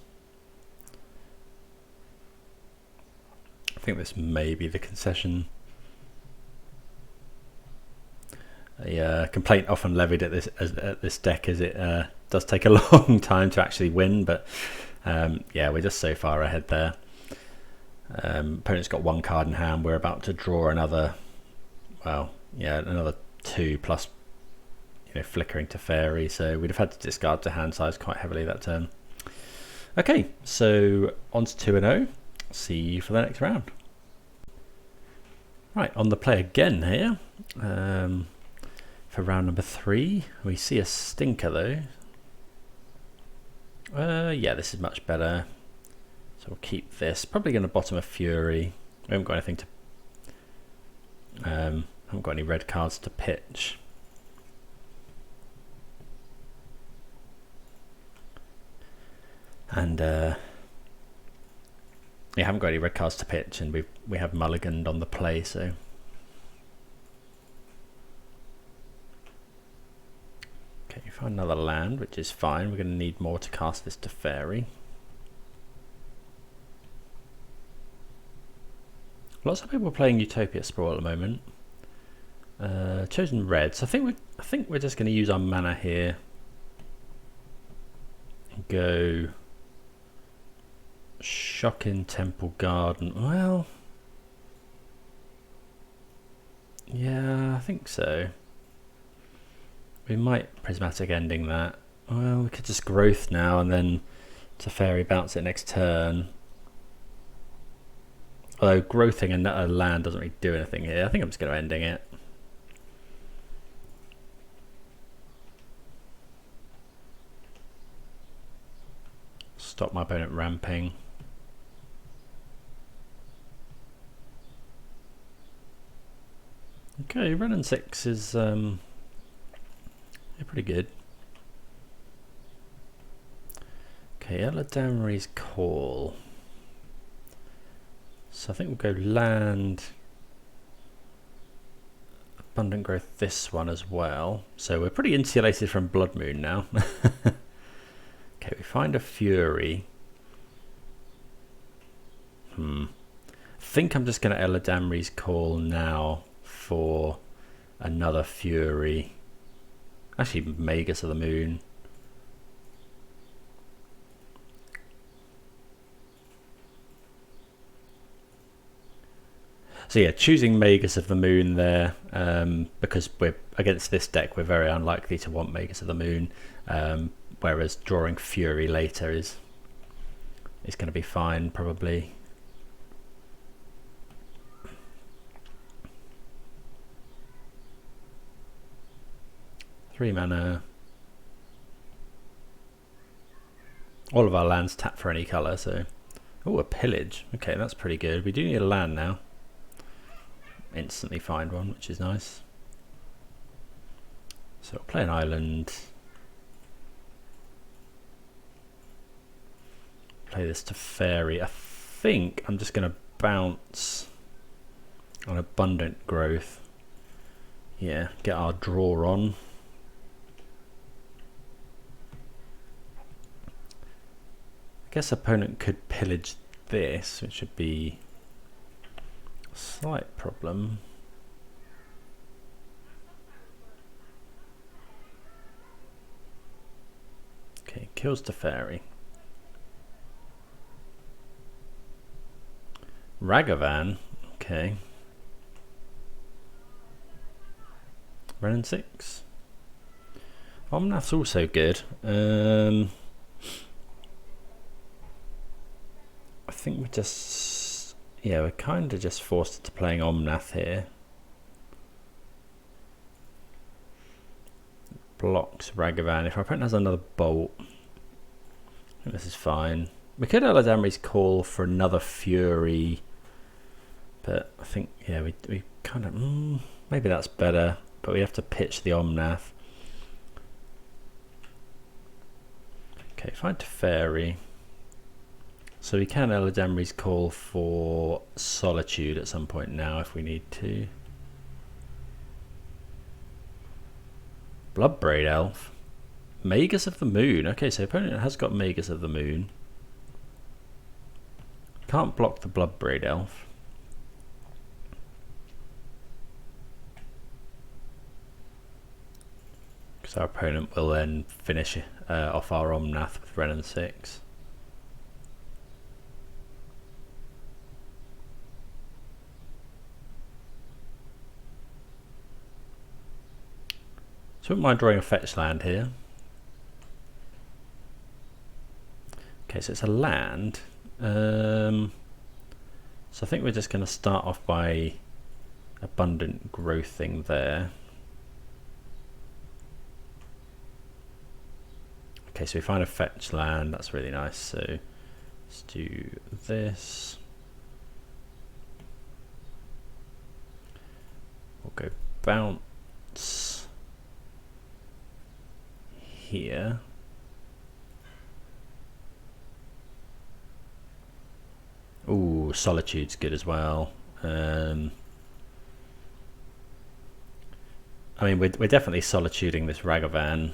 S1: I think this may be the concession. A complaint often levied at this deck is it does take a long time to actually win, but yeah, we're just so far ahead there. Opponent's got one card in hand. We're about to draw another, well, yeah, another two plus, flickering Teferi, so we'd have had to discard to hand size quite heavily that turn. Okay, so on to 2-0. See you for the next round. Right, on the play again here. For round number 3, we see a stinker though. Yeah, this is much better. So we'll keep this. Probably going to bottom a Fury. We haven't got anything to. Haven't got any red cards to pitch. And yeah, haven't got any red cards to pitch, and we have mulliganed on the play, so. Okay, you find another land, which is fine. We're going to need more to cast this Teferi. Lots of people are playing Utopia Sprawl at the moment. Chosen red, so I think we're just going to use our mana here. And go Shocking Temple Garden. Well, yeah, I think so. We might Prismatic Ending that. Well, we could just Growth now and then Teferi bounce it next turn. Although growthing a land doesn't really do anything here. I think I'm just going to ending it. Stop my opponent ramping. Okay, Wrenn and Six is pretty good. Okay, Eladamri's Call. So I think we'll go land, Abundant Growth this one as well. So we're pretty insulated from Blood Moon now. Okay, we find a Fury. I think I'm just going to Eladamri's Call now for another Fury. Actually, Magus of the Moon. So yeah, choosing Magus of the Moon there, because we're against this deck, we're very unlikely to want Magus of the Moon, whereas drawing Fury later is going to be fine, probably. Three mana. All of our lands tap for any colour, so. Oh, a Pillage. Okay, that's pretty good. We do need a land now. Instantly find one, which is nice. So we'll play an island. Play this Teferi. I think I'm just going to bounce on Abundant Growth. Yeah, get our draw on. I guess opponent could pillage this, which would be a slight problem. Okay, kills Teferi. Ragavan. Okay. Wrenn and Six. Omnath's also good. I think we're just... yeah, we're kind of just forced into playing Omnath here. Blocks Ragavan. If our opponent has another bolt, I think this is fine. We could Eladamri's call for another Fury, but I think, yeah, we kind of... maybe that's better, but we have to pitch the Omnath. Okay, find Teferi. So we can Eladamri's call for Solitude at some point now if we need to. Bloodbraid Elf. Magus of the Moon. Okay, so opponent has got Magus of the Moon. Can't block the Bloodbraid Elf. Because our opponent will then finish off our Omnath with Wrenn and Six. So I wouldn't mind drawing a fetch land here. Okay, so it's a land. So I think we're just going to start off by abundant growthing there. Okay, so we find a fetch land. That's really nice. So let's do this. We'll go bounce here. Ooh, Solitude's good as well. I mean, we're definitely solituding this Ragavan.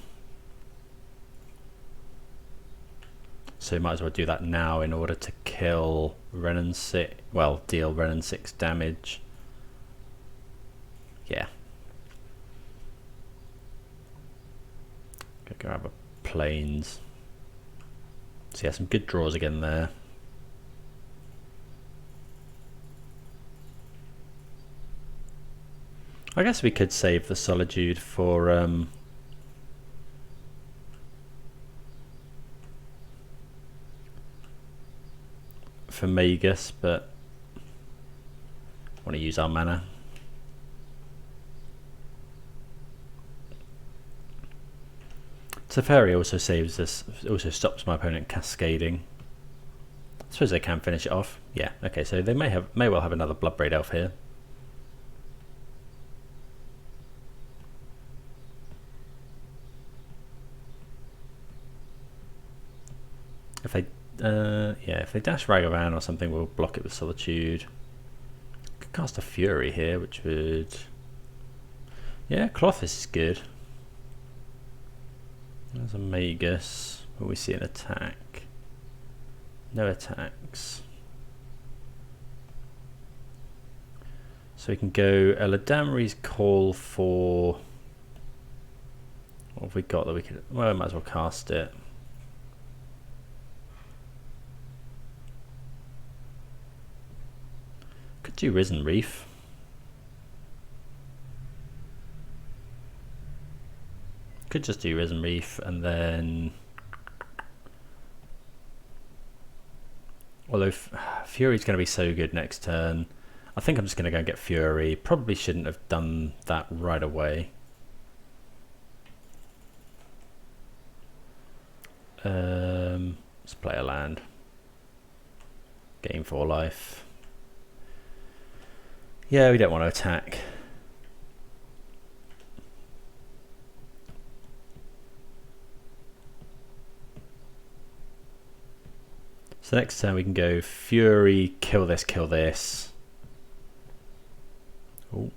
S1: So might as well do that now in order to kill Wrenn and Six. Well, deal Wrenn and Six damage. Yeah. Go grab a plains. So yeah, some good draws again there. I guess we could save the Solitude for Magus, but I want to use our mana. Teferi also saves this, also stops my opponent cascading. I suppose they can finish it off. Yeah, okay, so they may well have another Bloodbraid Elf here. If they if they dash Ragavan or something, we'll block it with Solitude. Could cast a Fury here, which would... yeah, Clothis is good. There's a Magus. Will we see an attack? No attacks. So we can go Eladamri's call for... what have we got that we could... well, I might as well cast it. Could do Risen Reef. Could just do Risen Reef and then... although Fury's going to be so good next turn, I think I'm just going to go and get Fury. Probably shouldn't have done that right away. Let's play a land. Game for life. Yeah, we don't want to attack. So next turn we can go Fury, kill this, kill this. Ooh.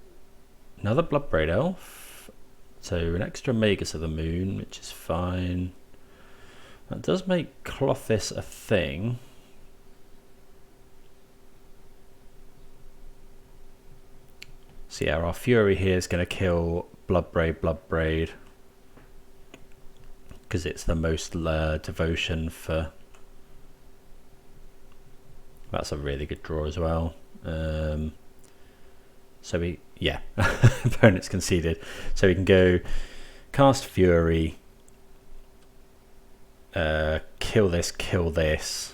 S1: Another Bloodbraid Elf. So an extra Magus of the Moon, which is fine. That does make Clothis a thing. So yeah, our Fury here is going to kill Bloodbraid. Because because it's the most devotion for. That's a really good draw as well. So we, yeah, opponent's conceded. So we can go cast Fury, kill this.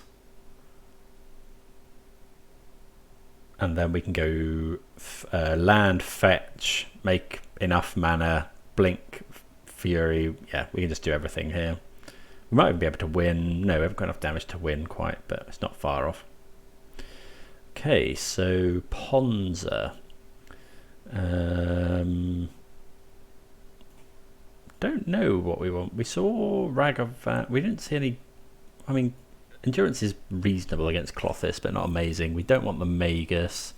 S1: And then we can go land, fetch, make enough mana, blink, Fury. Yeah, we can just do everything here. We might even be able to win. No, we haven't got enough damage to win quite, but it's not far off. Okay, so Ponza. Don't know what we want. We saw Ragavan. We didn't see any. I mean, endurance is reasonable against Clothis, but not amazing. We don't want the Magus.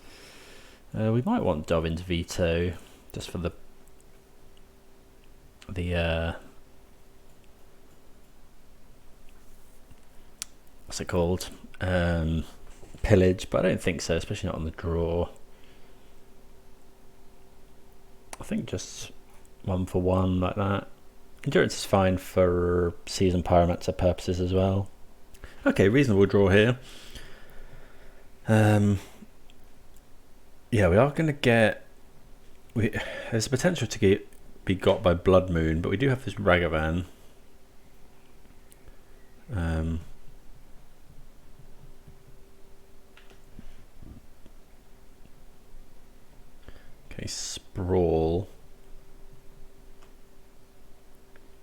S1: We might want Dovin's Veto just for the what's it called? Pillage, but I don't think so, especially not on the draw. I think just 1 for 1 like that. Endurance is fine for Seasoned Pyromancer purposes as well. Okay, reasonable draw here. Yeah, we are going to get. There's a potential to be got by Blood Moon, but we do have this Ragavan. Okay, Sprawl.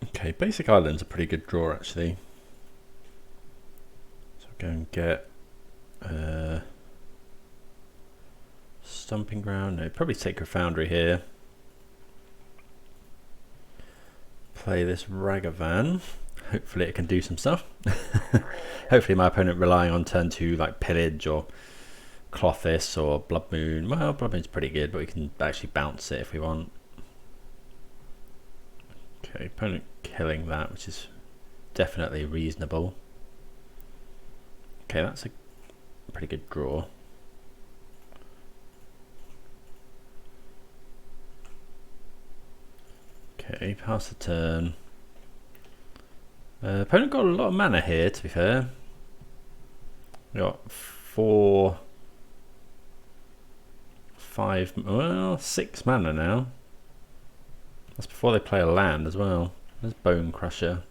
S1: Okay, Basic Island's a pretty good draw actually. So go and get Stomping Ground. No, probably Sacred Foundry here. Play this Ragavan. Hopefully it can do some stuff. Hopefully my opponent relying on turn 2 like Pillage or Clothis or Blood Moon. Well, Blood Moon's pretty good, but we can actually bounce it if we want. Okay, opponent killing that, which is definitely reasonable. Okay, that's a pretty good draw. Okay, pass the turn. Opponent got a lot of mana here, to be fair. We got 6 mana now. That's before they play a land as well. There's Bone Crusher.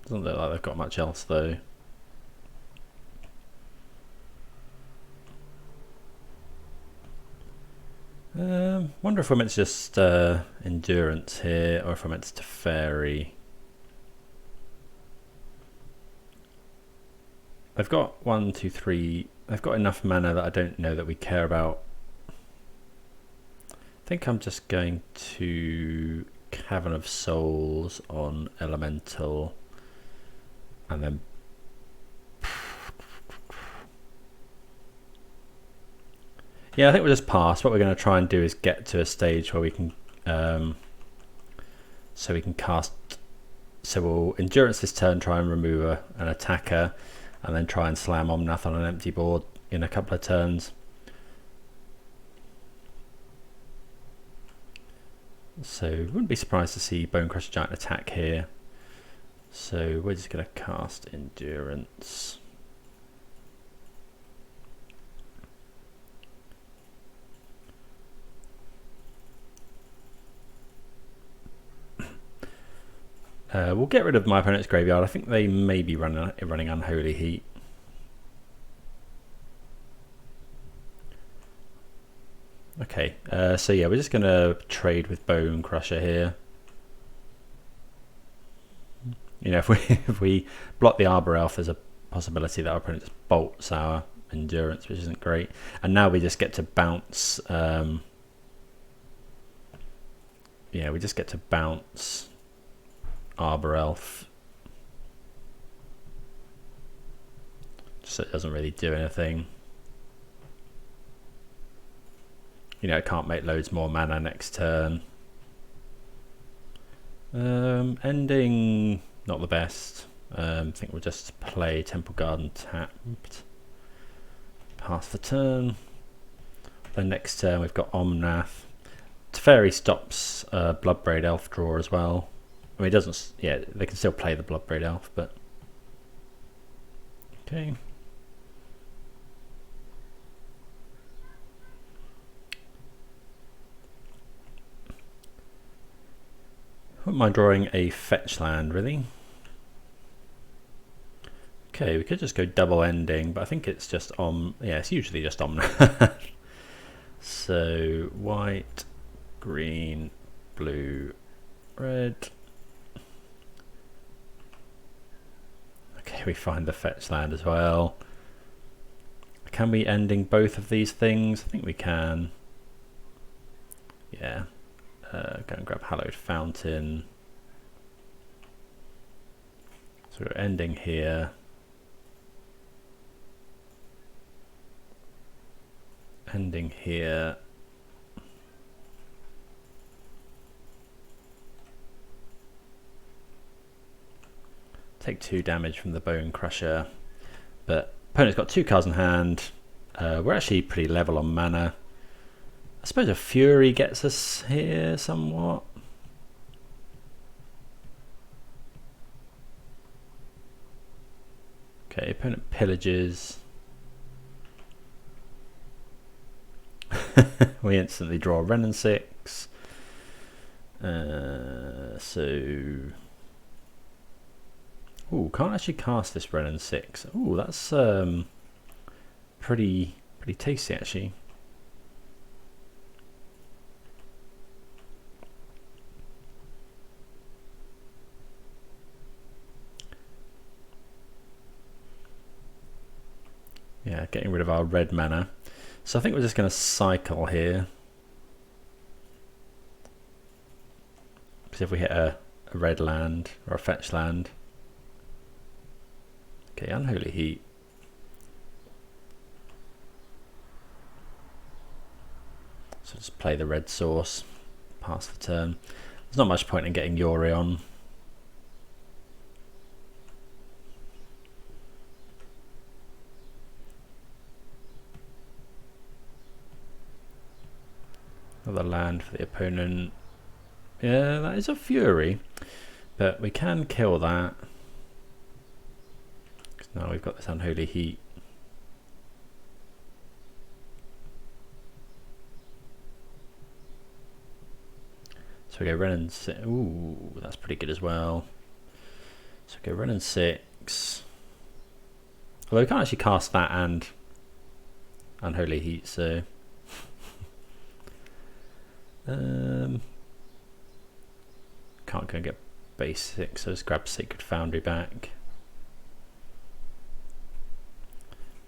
S1: Doesn't look like they've got much else though. Wonder if we're meant to just endurance here, or if we're meant to Teferi. They've got 1, 2, 3. They've got enough mana that I don't know that we care about. I think I'm just going to Cavern of Souls on Elemental, and then yeah, I think we'll just pass. What we're going to try and do is get to a stage where we can so we can cast. So we'll endurance this turn, try and remove an attacker, and then try and slam Omnath on an empty board in a couple of turns. So wouldn't be surprised to see Bone Crusher Giant attack here. So we're just going to cast endurance. We'll get rid of my opponent's graveyard. I think they may be running Unholy Heat. Okay, so yeah, we're just going to trade with Bone Crusher here. You know, if we block the Arbor Elf, there's a possibility that our opponent just bolts our endurance, which isn't great. And now we just get to bounce. Yeah, we just get to bounce Arbor Elf, so it doesn't really do anything. You know, it can't make loads more mana next turn. Ending not the best. I think we'll just play Temple Garden tapped. Pass the turn. Then next turn we've got Omnath. Teferi stops Bloodbraid Elf draw as well. I mean, it doesn't. Yeah, they can still play the Bloodbraid Elf, but okay. Wouldn't mind drawing a fetch land, really. Okay, we could just go double ending, but I think it's just on. Yeah, it's usually just Omnath. So white, green, blue, red. Okay, we find the fetch land as well. Can we ending both of these things? I think we can. Yeah. Go and grab Hallowed Fountain. So we're ending here. Ending here. Take 2 damage from the Bone Crusher. But opponent's got 2 cards in hand. We're actually pretty level on mana. I suppose a Fury gets us here somewhat. Okay, opponent pillages. We instantly draw Wrenn and Six. So... Ooh, can't actually cast this Wrenn and Six. Ooh, that's pretty tasty actually. Yeah, getting rid of our red mana. So I think we're just going to cycle here. Because if we hit a red land or a fetch land. Okay, Unholy Heat. So just play the red source, pass the turn. There's not much point in getting Yorion. Another land for the opponent. Yeah, that is a Fury, but we can kill that. Because now we've got this Unholy Heat. So we go Wrenn and Six. Ooh, that's pretty good as well. So we go Wrenn and Six. Although we can't actually cast that and Unholy Heat, so can't go and get basic, so let's grab Sacred Foundry back.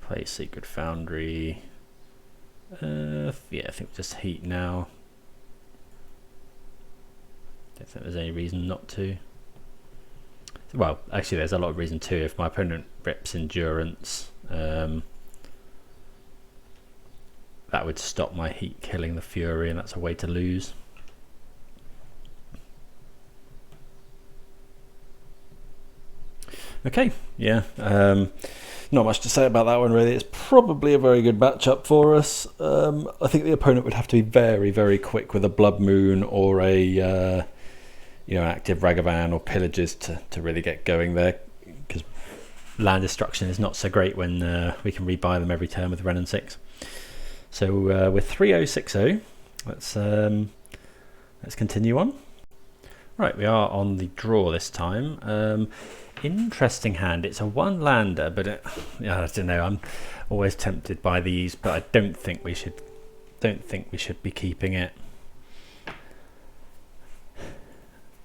S1: Play Sacred Foundry. Yeah, I think just Heat now. Don't think there's any reason not to. Well, actually there's a lot of reason to. If my opponent rips Endurance, that would stop my Heat killing the Fury, and that's a way to lose. Okay, yeah, not much to say about that one really. It's probably a very good matchup for us. I think the opponent would have to be very, very quick with a Blood Moon or a an active Ragavan or Pillages to really get going there, because land destruction is not so great when we can rebuy them every turn with Wrenn and Six. So we're 3060. Let's continue on. Right, we are on the draw this time. Interesting hand. It's a 1-lander, but I don't know. I'm always tempted by these, but I don't think we should be keeping it.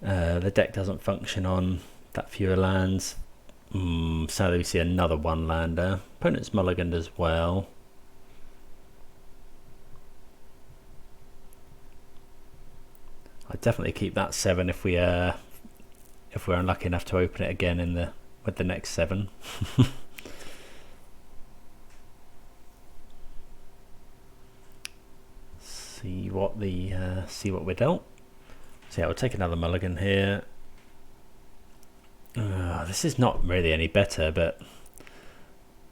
S1: The deck doesn't function on that fewer lands. Sadly, we see another 1-lander. Opponent's mulliganed as well. I'd definitely keep that 7 if we're unlucky enough to open it again with the next 7. see what we're dealt. So yeah, we'll take another mulligan here. This is not really any better, but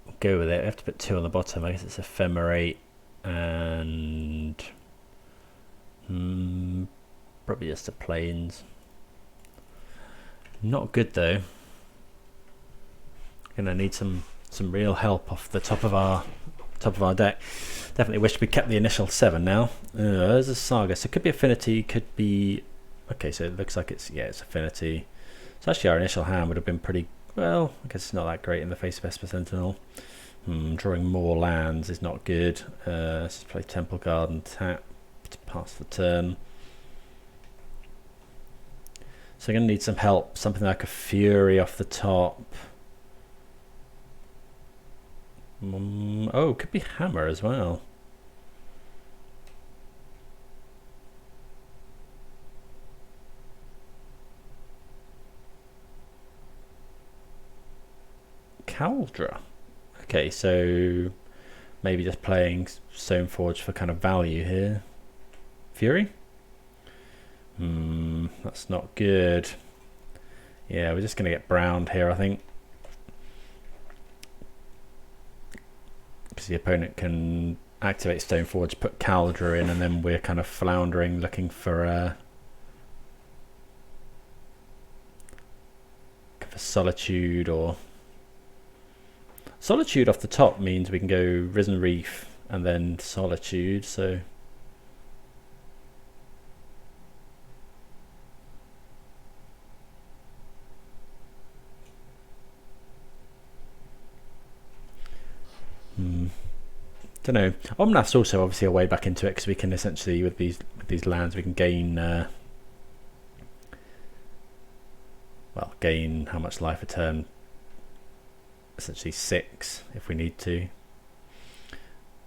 S1: we'll go with it. We have to put 2 on the bottom. I guess it's Ephemerate and probably just the plains. Not good though. Gonna need some real help off the top of our deck. Definitely wish we kept the initial 7 now. There's a Saga, so it could be Affinity, could be... Okay, so it looks like it's Affinity. So actually our initial hand would have been pretty... Well, I guess it's not that great in the face of Esper Sentinel. Drawing more lands is not good. Let's just play Temple Guard and tap to pass the turn. So I'm going to need some help, something like a Fury off the top. Oh, could be Hammer as well. Caldra. Okay, so maybe just playing Stoneforge for kind of value here. Fury? That's not good. Yeah, we're just going to get browned here, I think. Because the opponent can activate Stoneforge, put Caldra in, and then we're kind of floundering, looking for Solitude or... Solitude off the top means we can go Risen Reef and then Solitude, so... Don't know. Omnath's also obviously a way back into it because we can essentially, with these lands, we can gain... well, gain how much life a turn? Essentially 6 if we need to.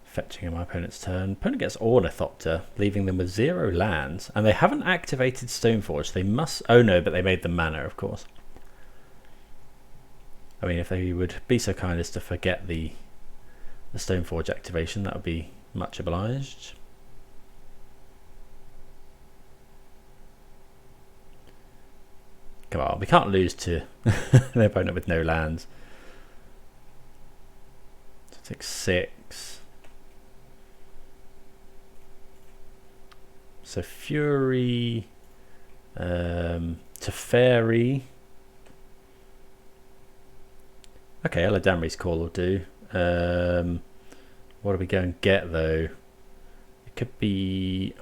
S1: Fetching in my opponent's turn. Opponent gets Ornithopter, leaving them with 0 lands, and they haven't activated Stoneforge. They must... Oh no, but they made them mana, of course. I mean, if they would be so kind as to forget the Stoneforge activation, that would be much obliged. Come on, we can't lose to their opponent with no lands. So take 6. So Fury, Teferi. Okay, Eladamri's call will do. What do we go and get though? It could be...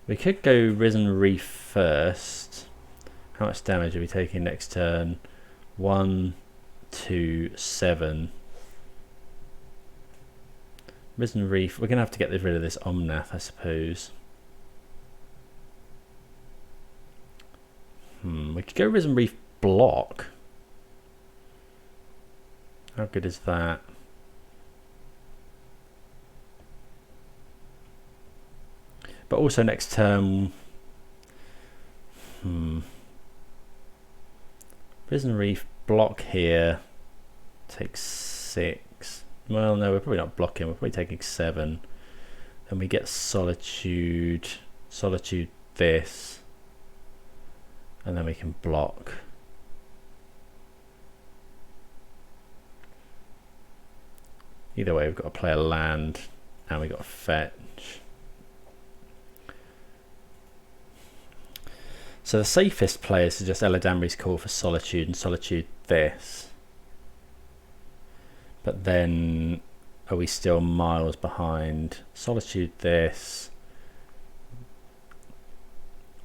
S1: We could go Risen Reef first. How much damage are we taking next turn? 1, 2, 7. Risen Reef. We're going to have to get rid of this Omnath, I suppose. We could go Risen Reef block. How good is that? But also next turn, Risen Reef block here, takes 6. Well, no, we're probably not blocking. We're probably taking 7. Then we get Solitude, Solitude this, and then we can block. Either way, we've got to play a land, and we've got to fetch. So the safest play is to just Eladamri's call for Solitude and Solitude this. But then, are we still miles behind? Solitude this.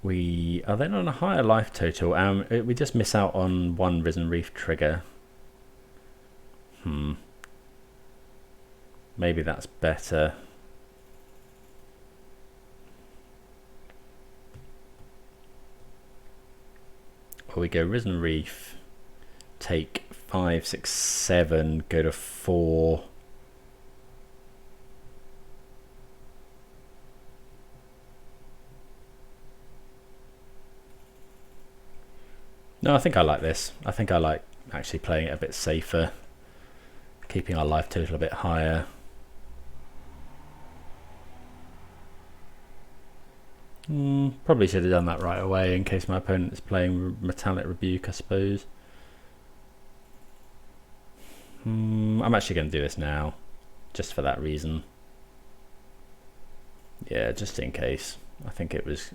S1: We are then on a higher life total, and we just miss out on 1 Risen Reef trigger. Maybe that's better. Or we go Risen Reef, take 5, 6, 7, go to 4. No, I think I like this. I think I like actually playing it a bit safer, keeping our life total a bit higher. Probably should have done that right away in case my opponent is playing Metallic Rebuke, I suppose. I'm actually going to do this now, just for that reason. Yeah, just in case. I think it was...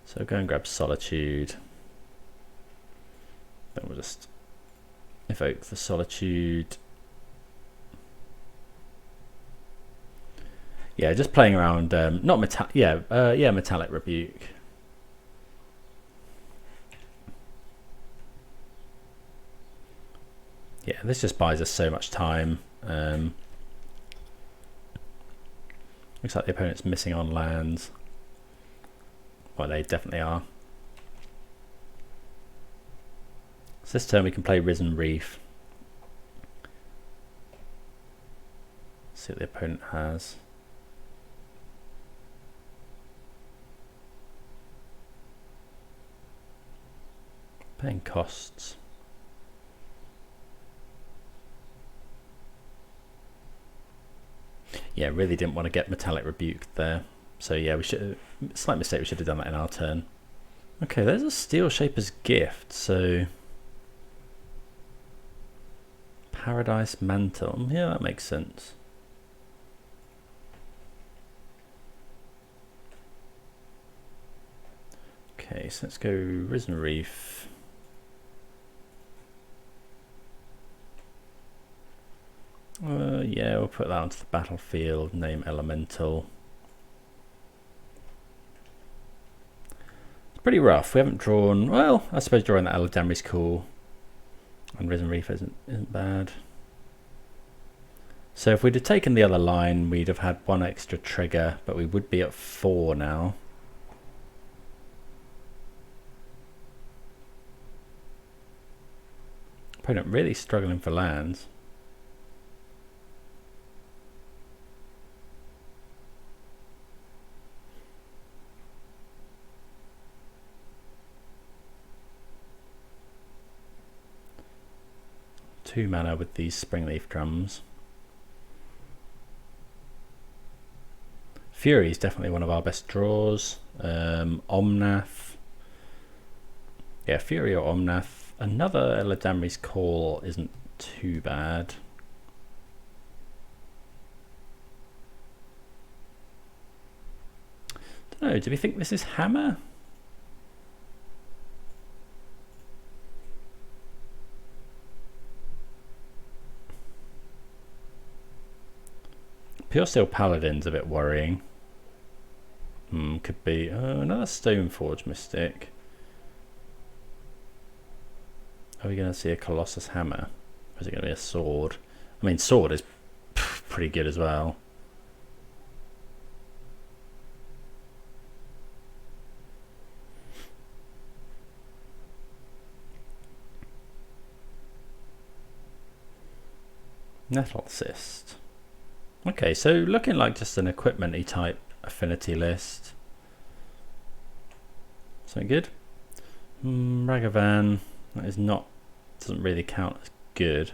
S1: So go and grab Solitude. Then we'll just evoke the Solitude. Yeah, just playing around. Not metal. Yeah, Metallic Rebuke. Yeah, this just buys us so much time. Looks like the opponent's missing on lands. Well, they definitely are. So this turn we can play Risen Reef. See what the opponent has. Paying costs. Yeah, really didn't want to get Metallic Rebuke there. So yeah, we should. Slight mistake. We should have done that in our turn. Okay, there's a Steel Shaper's Gift. So Paradise Mantle. Yeah, that makes sense. Okay, so let's go Risen Reef. Yeah, we'll put that onto the battlefield. Name Elemental. It's pretty rough. We haven't drawn. Well, I suppose drawing that Eladamri is cool, and Risen Reef isn't bad. So if we'd have taken the other line, we'd have had one extra trigger, but we would be at 4 now. Opponent really struggling for lands. Two mana with these Springleaf Drums. Fury is definitely one of our best draws. Omnath. Yeah, Fury or Omnath. Another Eladamri's Call isn't too bad. Don't know, do we think this is Hammer? Pure Steel Paladin's a bit worrying. Could be another Stoneforge Mystic. Are we going to see a Colossus Hammer? Or is it going to be a Sword? I mean, Sword is pretty good as well. Nettle Cyst. Okay, so looking like just an equipment-y type affinity list. Something good? Ragavan, that is not, doesn't really count as good.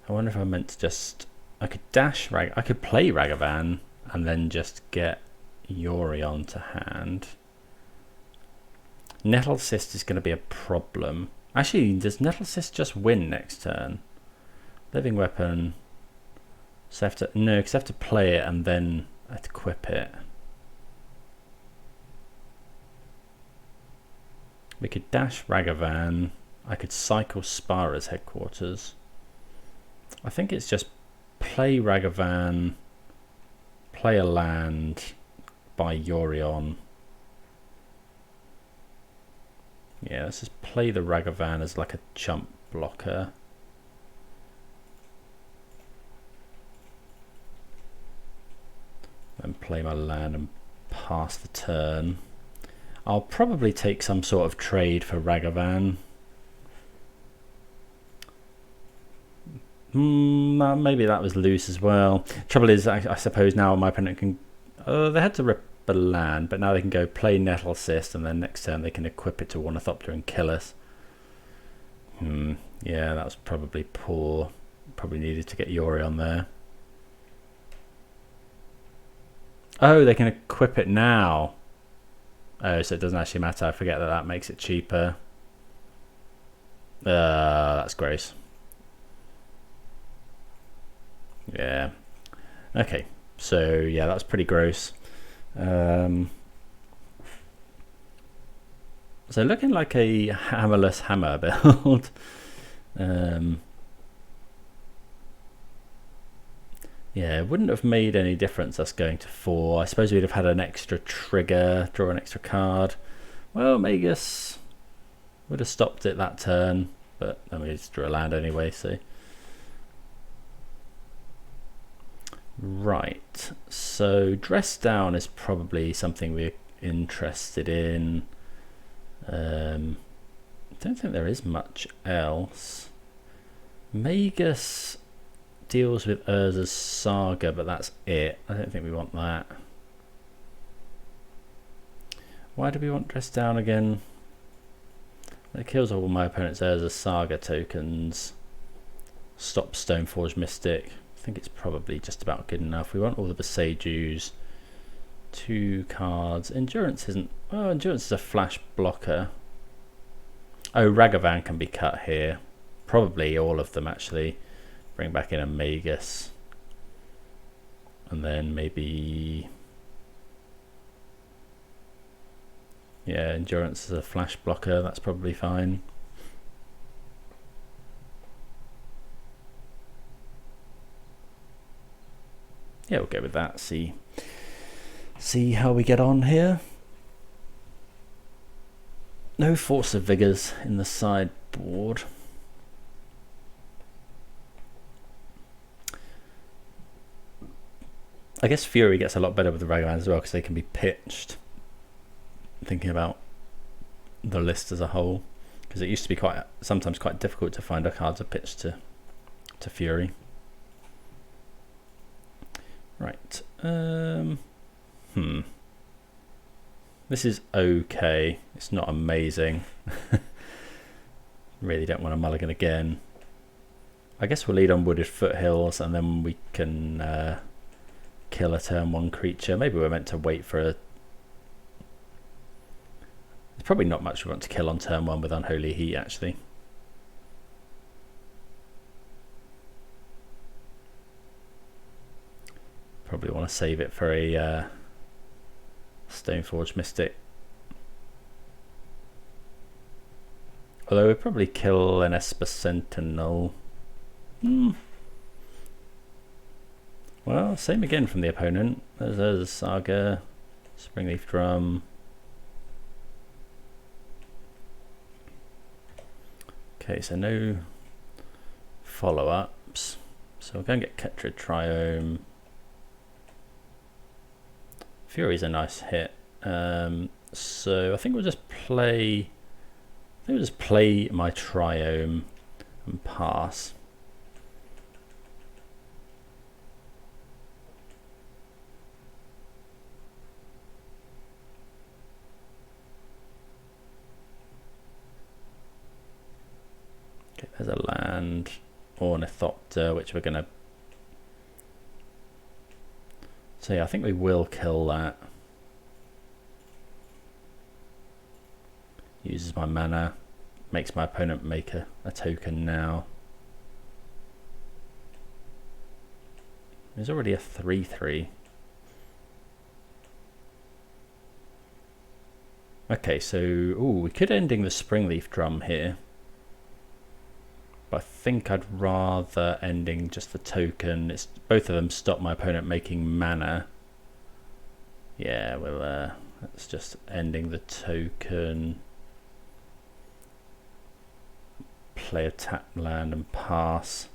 S1: I wonder if I meant to just, I could I could play Ragavan and then just get Yorion to hand. Nettle Cyst is going to be a problem. Actually, does Nettle Cyst just win next turn? Living Weapon. So I have to, no, because I have to play it and then equip it. We could dash Ragavan. I could cycle Spara's headquarters. I think it's just play Ragavan, play a land, buy Yorion. Yeah, let's just play the Ragavan as like a jump blocker. And play my land and pass the turn. I'll probably take some sort of trade for Ragavan. Maybe that was loose as well. Trouble is, I suppose now my opponent can... they had to rip a land, but now they can go play Nettle Cyst, and then next turn they can equip it to Ornithopter and kill us. Yeah, that was probably poor. Probably needed to get Yorion there. Oh, they can equip it now. Oh, so it doesn't actually matter. I forget that makes it cheaper. That's gross. Yeah. Okay. So, yeah, that's pretty gross. So looking like a hammerless hammer build. Yeah, it wouldn't have made any difference us going to 4. I suppose we'd have had an extra trigger, draw an extra card. Well, Magus would have stopped it that turn, but then we just drew a land anyway, so. Right, so Dress Down is probably something we're interested in. I don't think there is much else. Magus deals with Urza's Saga, but that's it. I don't think we want that. Why do we want Dress Down again? It kills all my opponent's Urza's Saga tokens. Stop Stoneforge Mystic. I think it's probably just about good enough. We want all the Boseijus. 2 cards. Endurance isn't... Oh, Endurance is a flash blocker. Oh, Ragavan can be cut here. Probably all of them, actually. Bring back in a Magus. And then maybe... Yeah, Endurance is a flash blocker. That's probably fine. Yeah, we'll go with that. See how we get on here. No Force of Vigors in the sideboard. I guess Fury gets a lot better with the Ragavan as well because they can be pitched. Thinking about the list as a whole, because it used to be sometimes quite difficult to find a cards of pitch to Fury. Right. This is okay. It's not amazing. Really don't want to mulligan again. I guess we'll lead on Wooded Foothills and then we can kill a turn 1 creature. Maybe we're meant to wait for a... There's probably not much we want to kill on turn 1 with Unholy Heat, actually. Probably want to save it for a Stoneforge Mystic. Although we'll probably kill an Esper Sentinel. Well, same again from the opponent. There's a Saga, Springleaf Drum. Okay, so no follow-ups. So we'll go and get Ketria Triome. Fury's a nice hit. So I think we'll just play. My Triome and pass. Okay, there's a land, Ornithopter, which we're gonna. So yeah, I think we will kill that. Uses my mana, makes my opponent make a token now. There's already a 3/3. Okay, so we could ending the Springleaf Drum here. But I think I'd rather ending just the token. It's both of them stop my opponent making mana. Yeah, well, that's just ending the token. Play a tap land and pass.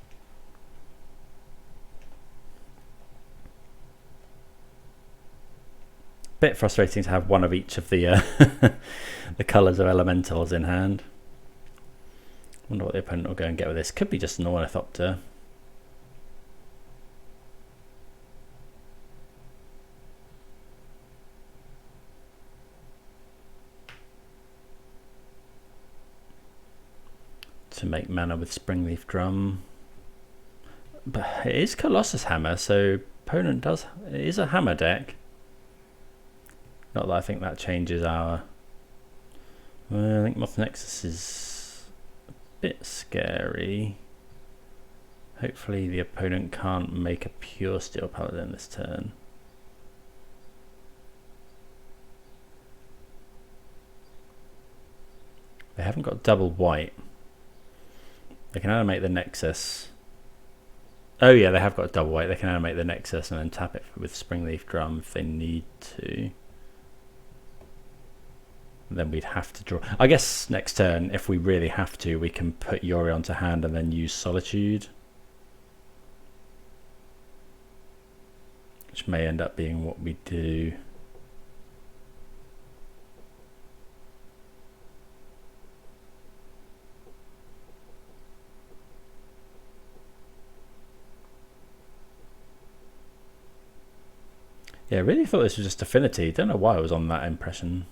S1: Bit frustrating to have one of each of the the colours of elementals in hand. Wonder what the opponent will go and get with this. Could be just an Ornithopter. To make mana with Springleaf Drum. But it is Colossus Hammer, so opponent it is a hammer deck. Not that I think that changes our... I think Moth Nexus is a bit scary. Hopefully the opponent can't make a pure Steel Paladin this turn. They haven't got double white. They can animate the Nexus. Oh yeah, they have got double white. They can animate the Nexus and then tap it with Springleaf Drum if they need to. And then we'd have to draw. I guess next turn, if we really have to, we can put Yorion to hand and then use Solitude. Which may end up being what we do. Yeah, I really thought this was just Affinity. Don't know why I was on that impression.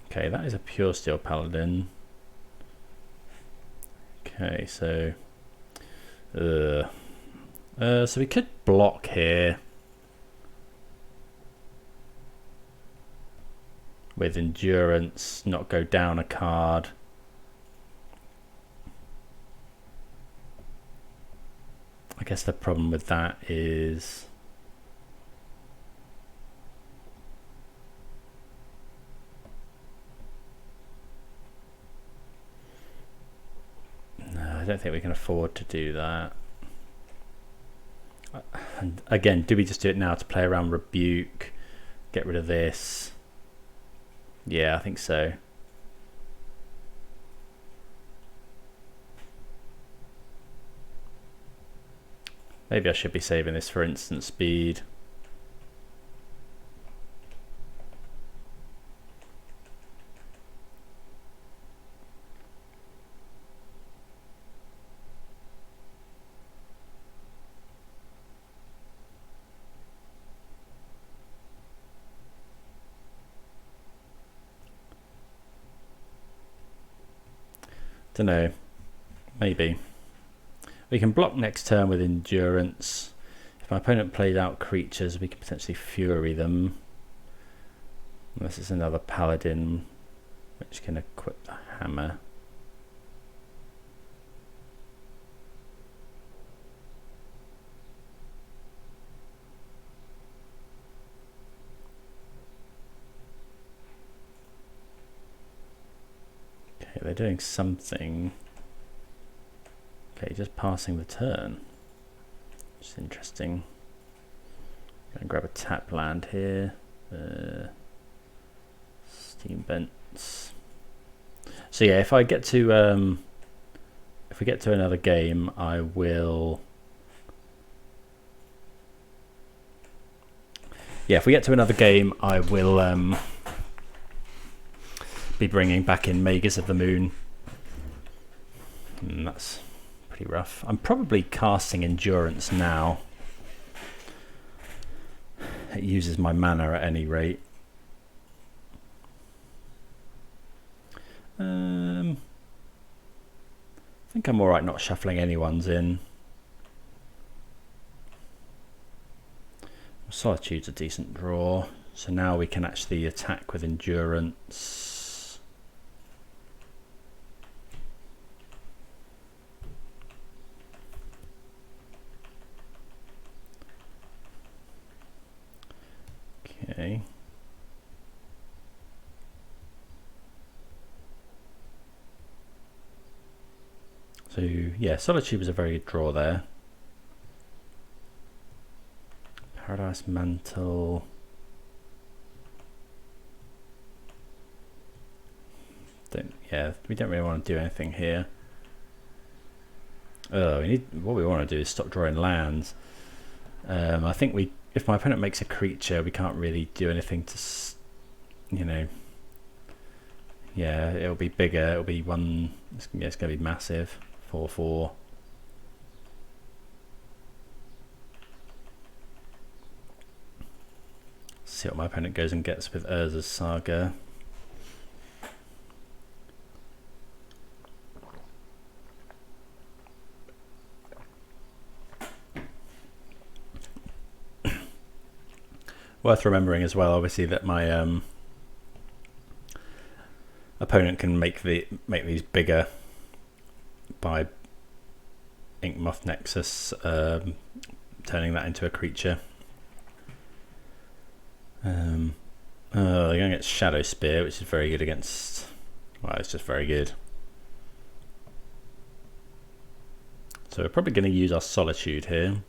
S1: Okay, that is a pure steel paladin. Okay, so so we could block here with endurance, not go down a card. I guess the problem with that is no, I don't think we can afford to do that. And again, do we just do it now to play around Rebuke, get rid of this? Yeah, I think so. Maybe I should be saving this for instant speed. Don't know. Maybe. We can block next turn with endurance. If my opponent plays out creatures, we can potentially fury them. Unless it's another paladin, which can equip the hammer. Okay, they're doing something. Okay, just passing the turn. Which is interesting. Gonna grab a tap land here. Steam Vents. So yeah, if I get to if we get to another game, I will. Yeah, if we get to another game, I will be bringing back in Magus of the Moon. And that's pretty rough. I'm probably casting Endurance now. It uses my mana at any rate. I think I'm alright not shuffling anyone's in. Solitude's a decent draw. So now we can actually attack with Endurance. Okay. So yeah, Solitude was a very good draw there. Paradise Mantle. We don't really want to do anything here. What we want to do is stop drawing lands. I think if my opponent makes a creature, we can't really do anything to, yeah, it'll be bigger. It'll be one. It's going to be massive. 4/4. See what my opponent goes and gets with Urza's Saga. Worth remembering as well, obviously, that my opponent can make these bigger by Inkmoth Nexus, turning that into a creature. They're going to get Shadow Spear, which is very good against... Well, it's just very good. So we're probably going to use our Solitude here.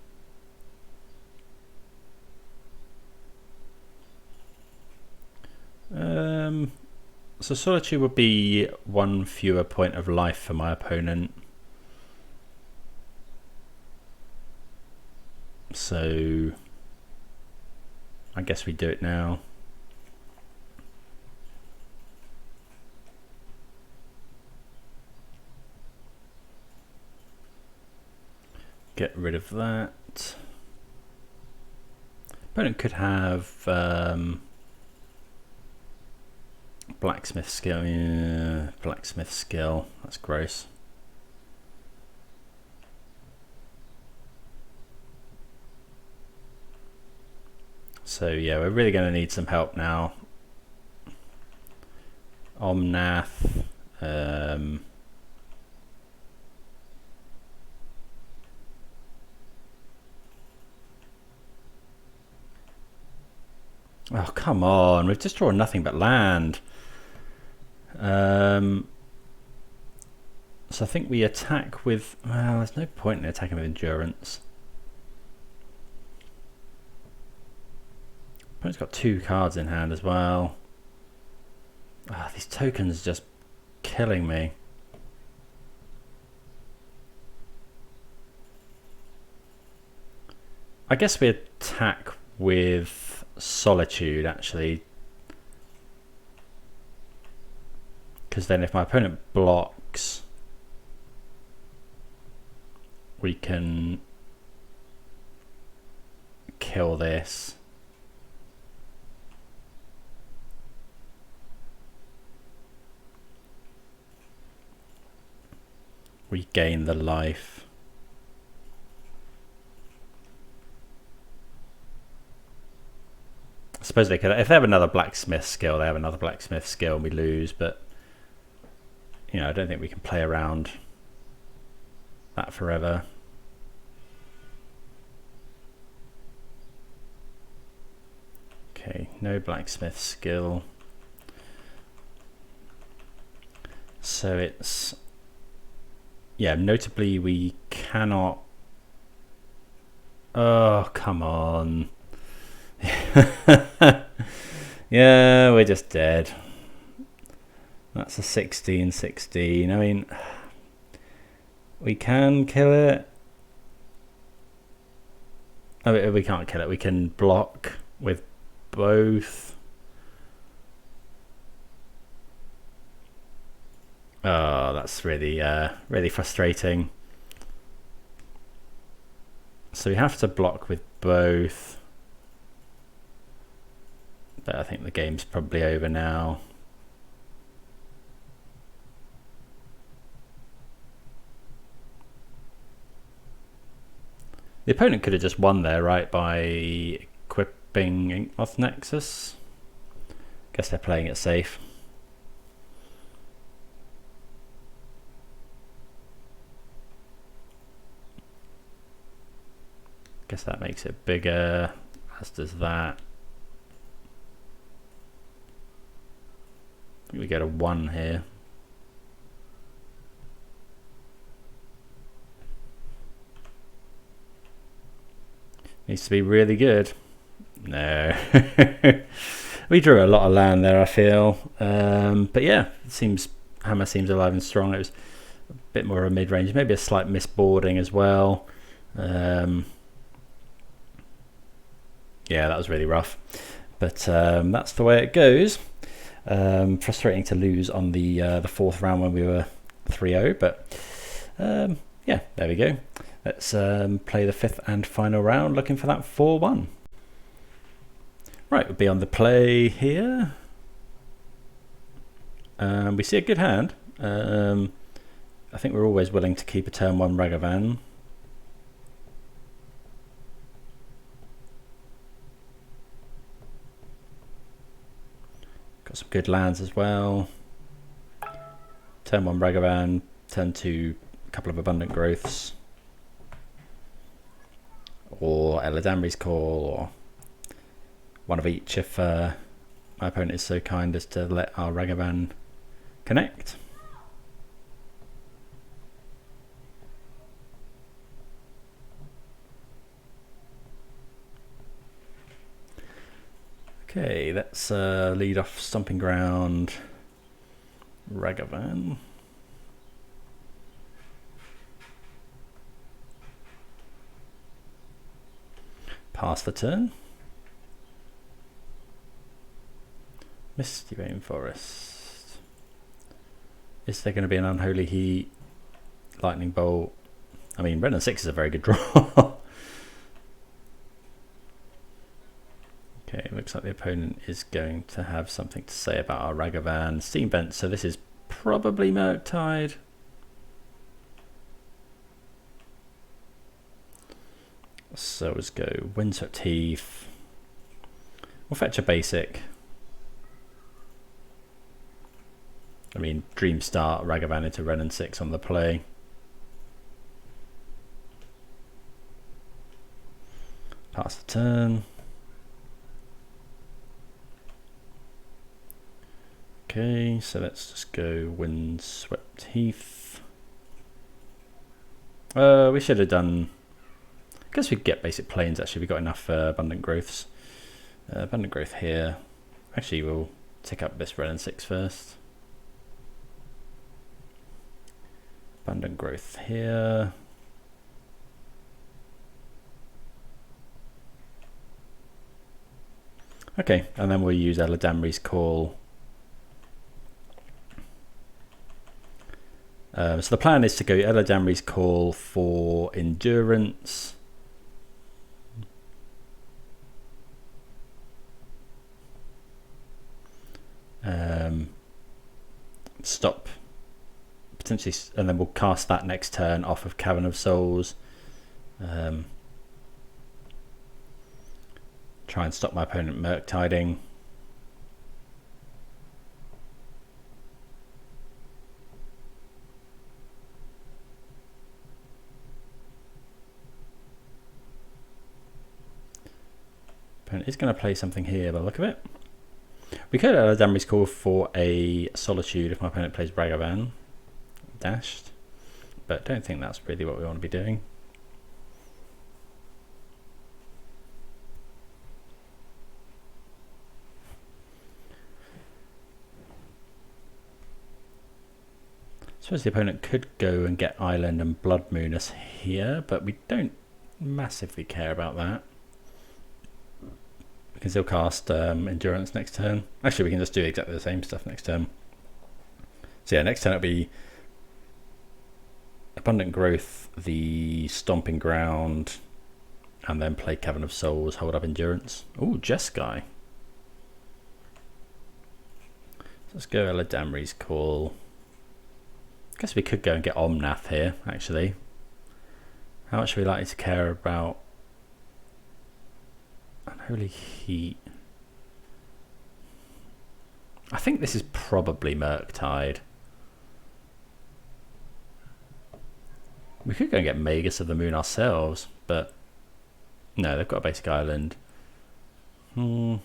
S1: So Solitude would be one fewer point of life for my opponent. So I guess we do it now. Get rid of that. Opponent could have blacksmith skill. Yeah, blacksmith skill. That's gross. So yeah, we're really going to need some help now. Omnath. Oh, come on. We've just drawn nothing but land. So I think we attack with... Well, there's no point in attacking with endurance. Opponent's got 2 cards in hand as well. Ah, these tokens are just killing me. I guess we attack with Solitude, actually. Because then if my opponent blocks, we can kill this. We gain the life. I suppose they could, if they have another blacksmith skill, they have another blacksmith skill and we lose, but you know, I don't think we can play around that forever. Okay, no blacksmith skill. So it's, yeah, notably we cannot... Oh, come on. Yeah, we're just dead. That's a 16-16. I mean, we can kill it. Oh, we can't kill it. We can block with both. Oh, that's really, really frustrating. So we have to block with both. But I think the game's probably over now. The opponent could have just won there, right, by equipping Oath of Nexus. Guess they're playing it safe. Guess that makes it bigger, as does that. I think we get a 1 here. Needs to be really good. No. We drew a lot of land there, I feel. But yeah, it seems Hammer seems alive and strong. It was a bit more of a mid-range, maybe a slight misboarding as well. Yeah, that was really rough. But that's the way it goes. Frustrating to lose on the 4th round when we were 3-0, but yeah, there we go. Let's play the 5th and final round, looking for that 4-1. Right, we'll be on the play here. We see a good hand. I think we're always willing to keep a turn 1 Ragavan. Got some good lands as well. Turn 1 Ragavan, turn 2 a couple of Abundant Growths. Or Eladamri's Call, or one of each if my my opponent is so kind as to let our Ragavan connect. Okay, let's lead off Stomping Ground, Ragavan. Pass the turn. Misty Rainforest. Is there going to be an Unholy Heat? Lightning Bolt? I mean, Wrenn and Six is a very good draw. Okay, looks like the opponent is going to have something to say about our Ragavan. Steam Vent, so this is probably Murktide. So let's go Windswept Heath. We'll fetch a basic. I mean, Dream Start, Ragavan into Wrenn and Six on the play. Pass the turn. Okay, so let's just go Windswept Heath. We should have done... I guess we could get basic planes actually. We've got enough abundant growths. Abundant growth here. Actually, we'll tick up this Wrenn and Six first. Abundant growth here. Okay, and then we'll use Eladamri's Call. So the plan is to go Eladamri's Call for endurance. Stop potentially, and then we'll cast that next turn off of Cavern of Souls. Try and stop my opponent Murktiding. Opponent is going to play something here by the look of it. We could have Eladamri's Call for a Solitude if my opponent plays Ragavan dashed, but don't think that's really what we want to be doing. I suppose the opponent could go and get Island and Blood Moonus here, but we don't massively care about that. We can still cast Endurance next turn. Actually, we can just do exactly the same stuff next turn. So yeah, next turn it'll be Abundant Growth, the Stomping Ground, and then play Cavern of Souls, hold up Endurance. Ooh, Jeskai. Let's go Eladamri's Call. I guess we could go and get Omnath here, actually. How much are we likely to care about Unholy Heat? I think this is probably Murktide. We could go and get Magus of the Moon ourselves, but no, they've got a basic island. Yeah,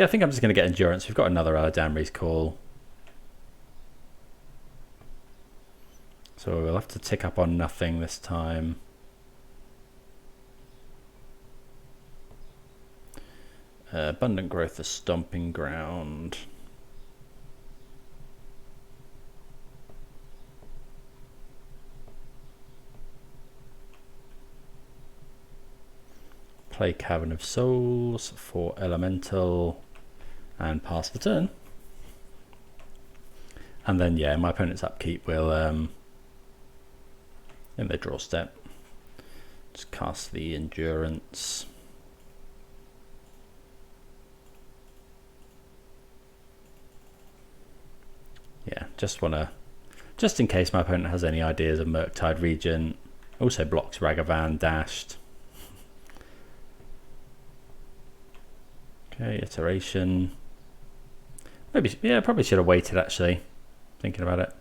S1: I think I'm just going to get Endurance. We've got another Eladamri's Call. So we'll have to tick up on nothing this time. Abundant Growth, the Stomping Ground. Play Cavern of Souls for Elemental and pass the turn. And then yeah, my opponent's upkeep will in their draw step just cast the Endurance. Yeah, just in case my opponent has any ideas of Murktide Regent. Also blocks Ragavan dashed. Okay, iteration. Maybe, yeah, probably should have waited actually, thinking about it.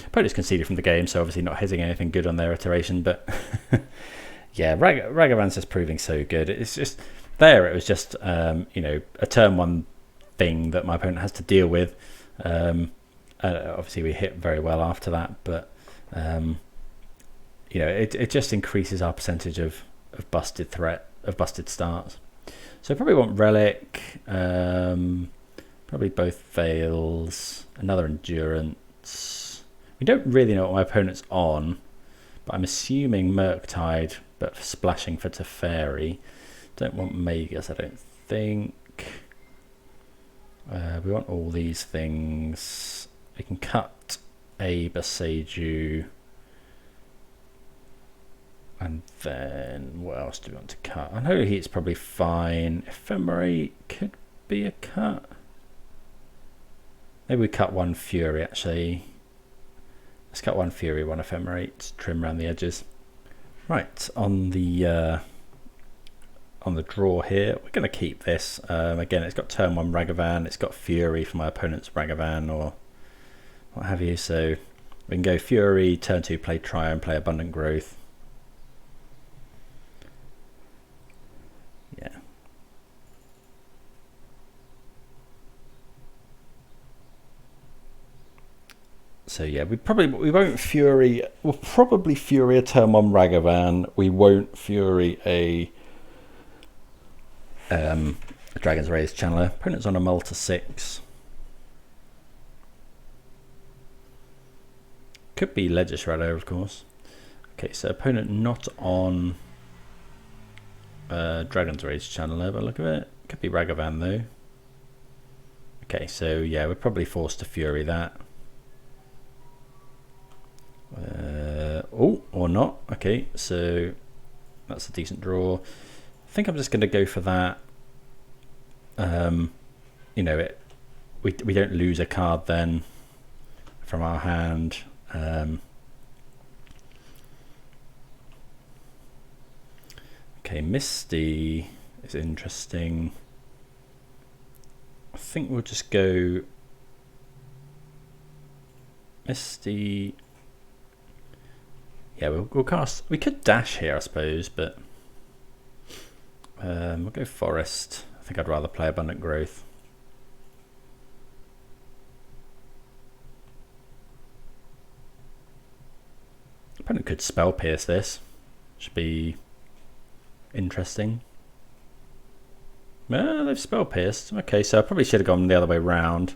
S1: Opponent's conceded from the game, so obviously not hitting anything good on their iteration, but yeah, Ragavan's just proving so good. It's just, There it was just you know, a turn 1 thing that my opponent has to deal with. Obviously we hit very well after that, but you know, it just increases our percentage of busted threat, of busted starts. So probably want Relic, probably both fails, another Endurance. We don't really know what my opponent's on, but I'm assuming Murktide, but for splashing for Teferi. Don't want Magus, I don't think. We want all these things. We can cut a Boseiju. And then what else do we want to cut? Unholy Heat's probably fine. Ephemerate could be a cut. Maybe we cut 1 Fury actually. Let's cut 1 Fury, 1 Ephemerate, trim around the edges. Right, on the draw here, we're going to keep this. Again, it's got turn 1 Ragavan, it's got Fury for my opponent's Ragavan or what have you. So we can go Fury, turn 2 play Triome, play Abundant Growth. Yeah. So yeah, we won't Fury. We'll probably Fury a turn 1 Ragavan. We won't Fury a Dragon's Rage Channeler. Opponent's on a Multi 6. Could be Ledger Shredder, of course. Okay, so opponent not on Dragon's Rage Channeler, but look at it. Could be Ragavan though. Okay, so yeah, we're probably forced to Fury that. Oh, or not. Okay, so that's a decent draw. I think I'm just going to go for that. You know, we don't lose a card then from our hand. Okay, Misty is interesting. I think we'll just go Misty. Yeah, we'll cast. We could dash here, I suppose, but we'll go Forest. I think I'd rather play Abundant Growth. Opponent could Spell Pierce this. Should be interesting. They've Spell Pierced. Okay, so I probably should have gone the other way round.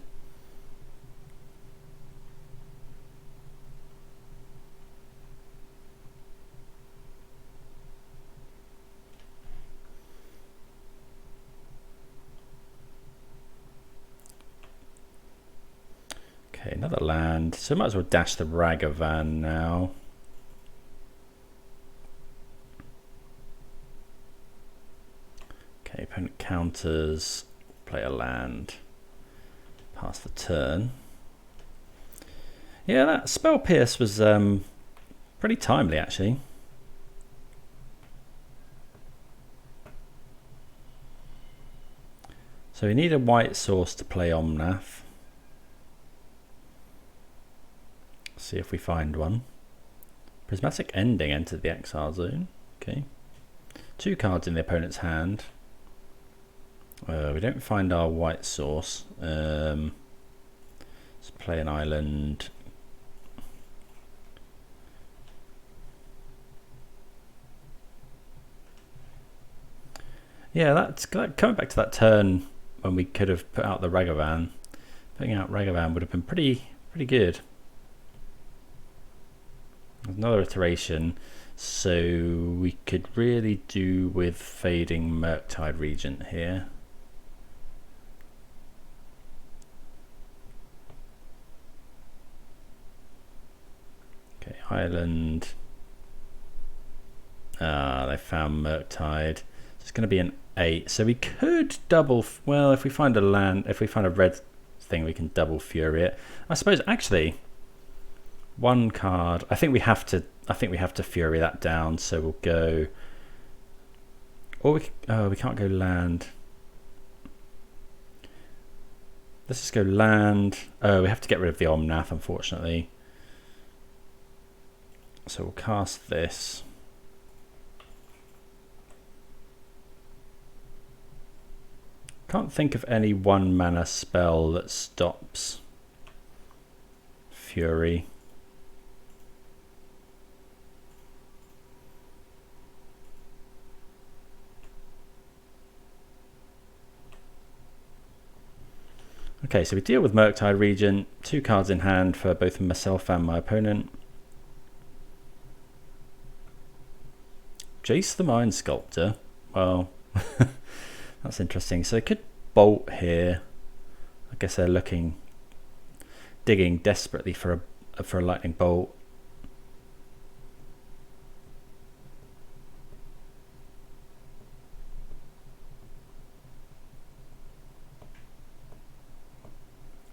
S1: Okay, another land. So I might as well dash the Ragavan now. Okay, opponent counters, play a land, pass the turn. Yeah, that Spell Pierce was pretty timely actually. So we need a white source to play Omnath. See if we find one. Prismatic Ending entered the exile zone. Okay. 2 cards in the opponent's hand. We don't find our white source. Let's play an island. Yeah, that's coming back to that turn when we could have put out the Ragavan. Putting out Ragavan would have been pretty good. Another iteration, so we could really do with fading Murktide Regent here. Okay, Island. They found Murktide. So it's going to be an 8. So we could double. Well, if we find a land, if we find a red thing, we can double Fury it. I suppose actually. 1 card. I think we have to Fury that down. So we'll go. Or we can't go land. Let's just go land. Oh, we have to get rid of the Omnath, unfortunately. So we'll cast this. can't think of any 1-mana spell that stops Fury. Okay, so we deal with Murktide Regent, 2 cards in hand for both myself and my opponent. Jace the Mind Sculptor. Well, that's interesting. So they could bolt here. I guess they're digging desperately for a lightning bolt.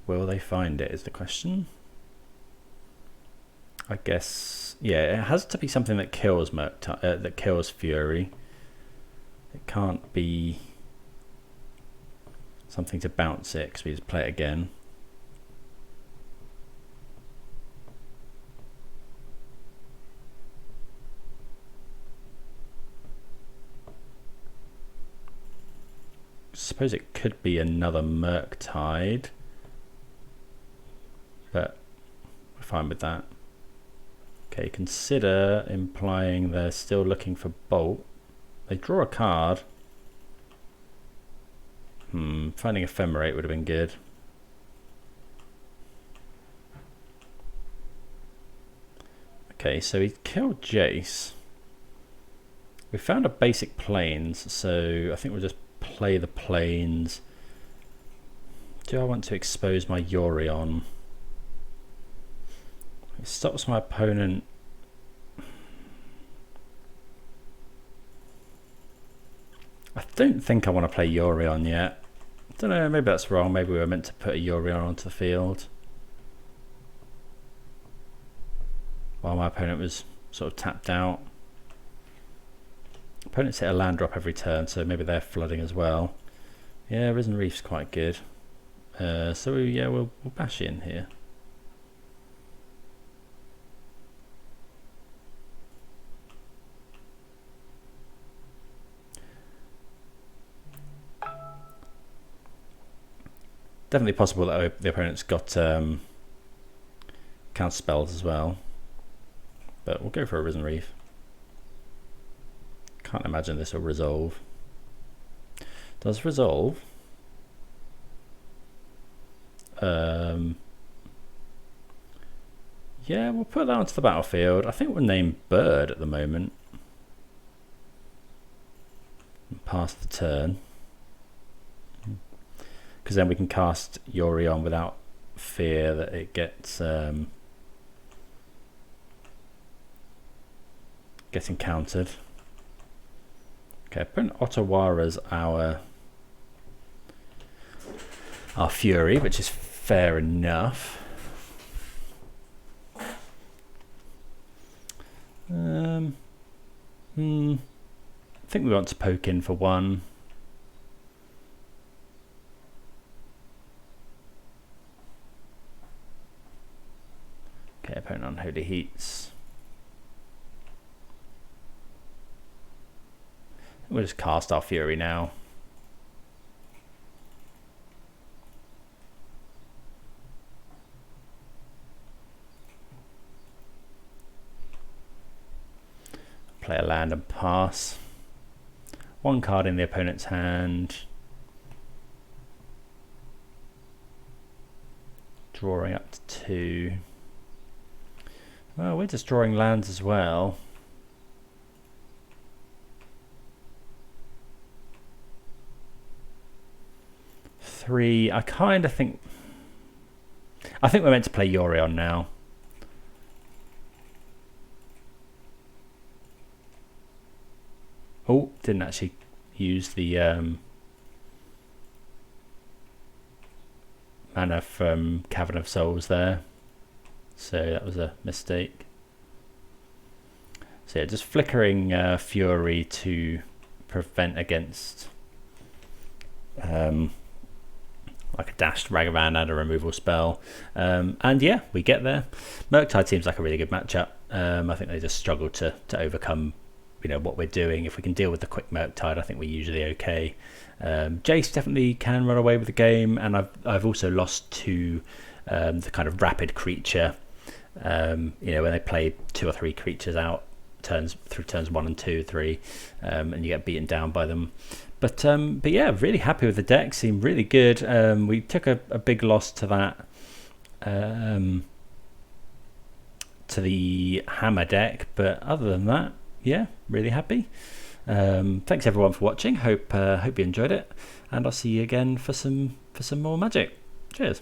S1: Will they find it is the question. I guess, yeah, it has to be something that kills that kills Fury. It can't be something to bounce it because we just play it again. Suppose it could be another Murktide, but we're fine with that. Okay, consider implying they're still looking for Bolt. They draw a card. Finding Ephemerate would have been good. Okay, so he killed Jace. We found a basic plains, so I think we'll just play the plains. Do I want to expose my Yorion? It stops my opponent. I don't think I want to play Yorion yet. I don't know, maybe that's wrong. Maybe we were meant to put a Yorion onto the field while my opponent was sort of tapped out. Opponents hit a land drop every turn, so maybe they're flooding as well. Yeah, Risen Reef's quite good. So yeah, we'll bash in here. Definitely possible that the opponent's got counter spells as well, but we'll go for a Risen Reef. Can't imagine this will resolve. Does resolve? Yeah, we'll put that onto the battlefield. I think we'll name Bird at the moment. And pass the turn. Because then we can cast Yorion without fear that it gets encountered. Okay, put Ottawara's our Fury, which is fair enough. I think we want to poke in for one. Okay, opponent Unholy Heats. We'll just cast our Fury now. Play a land and pass. One card in the opponent's hand. Drawing up to 2. Well, we're just drawing lands as well. Three. I kind of think. I think we're meant to play Yorion now. Oh, didn't actually use the mana from Cavern of Souls there. So that was a mistake. So yeah, just flickering Fury to prevent against like a dashed Ragavan and a removal spell. And yeah, we get there. Murktide seems like a really good matchup. I think they just struggled to overcome what we're doing. If we can deal with the quick Murktide, I think we're usually okay. Jace definitely can run away with the game, and I've also lost to the kind of rapid creature. When they play 2 or 3 creatures out through turns 1 and 2, 3, and you get beaten down by them. But yeah, really happy with the deck. Seemed really good. We took a big loss to that. To the hammer deck, but other than that, yeah, really happy. Thanks everyone for watching. Hope you enjoyed it, and I'll see you again for some more Magic. Cheers.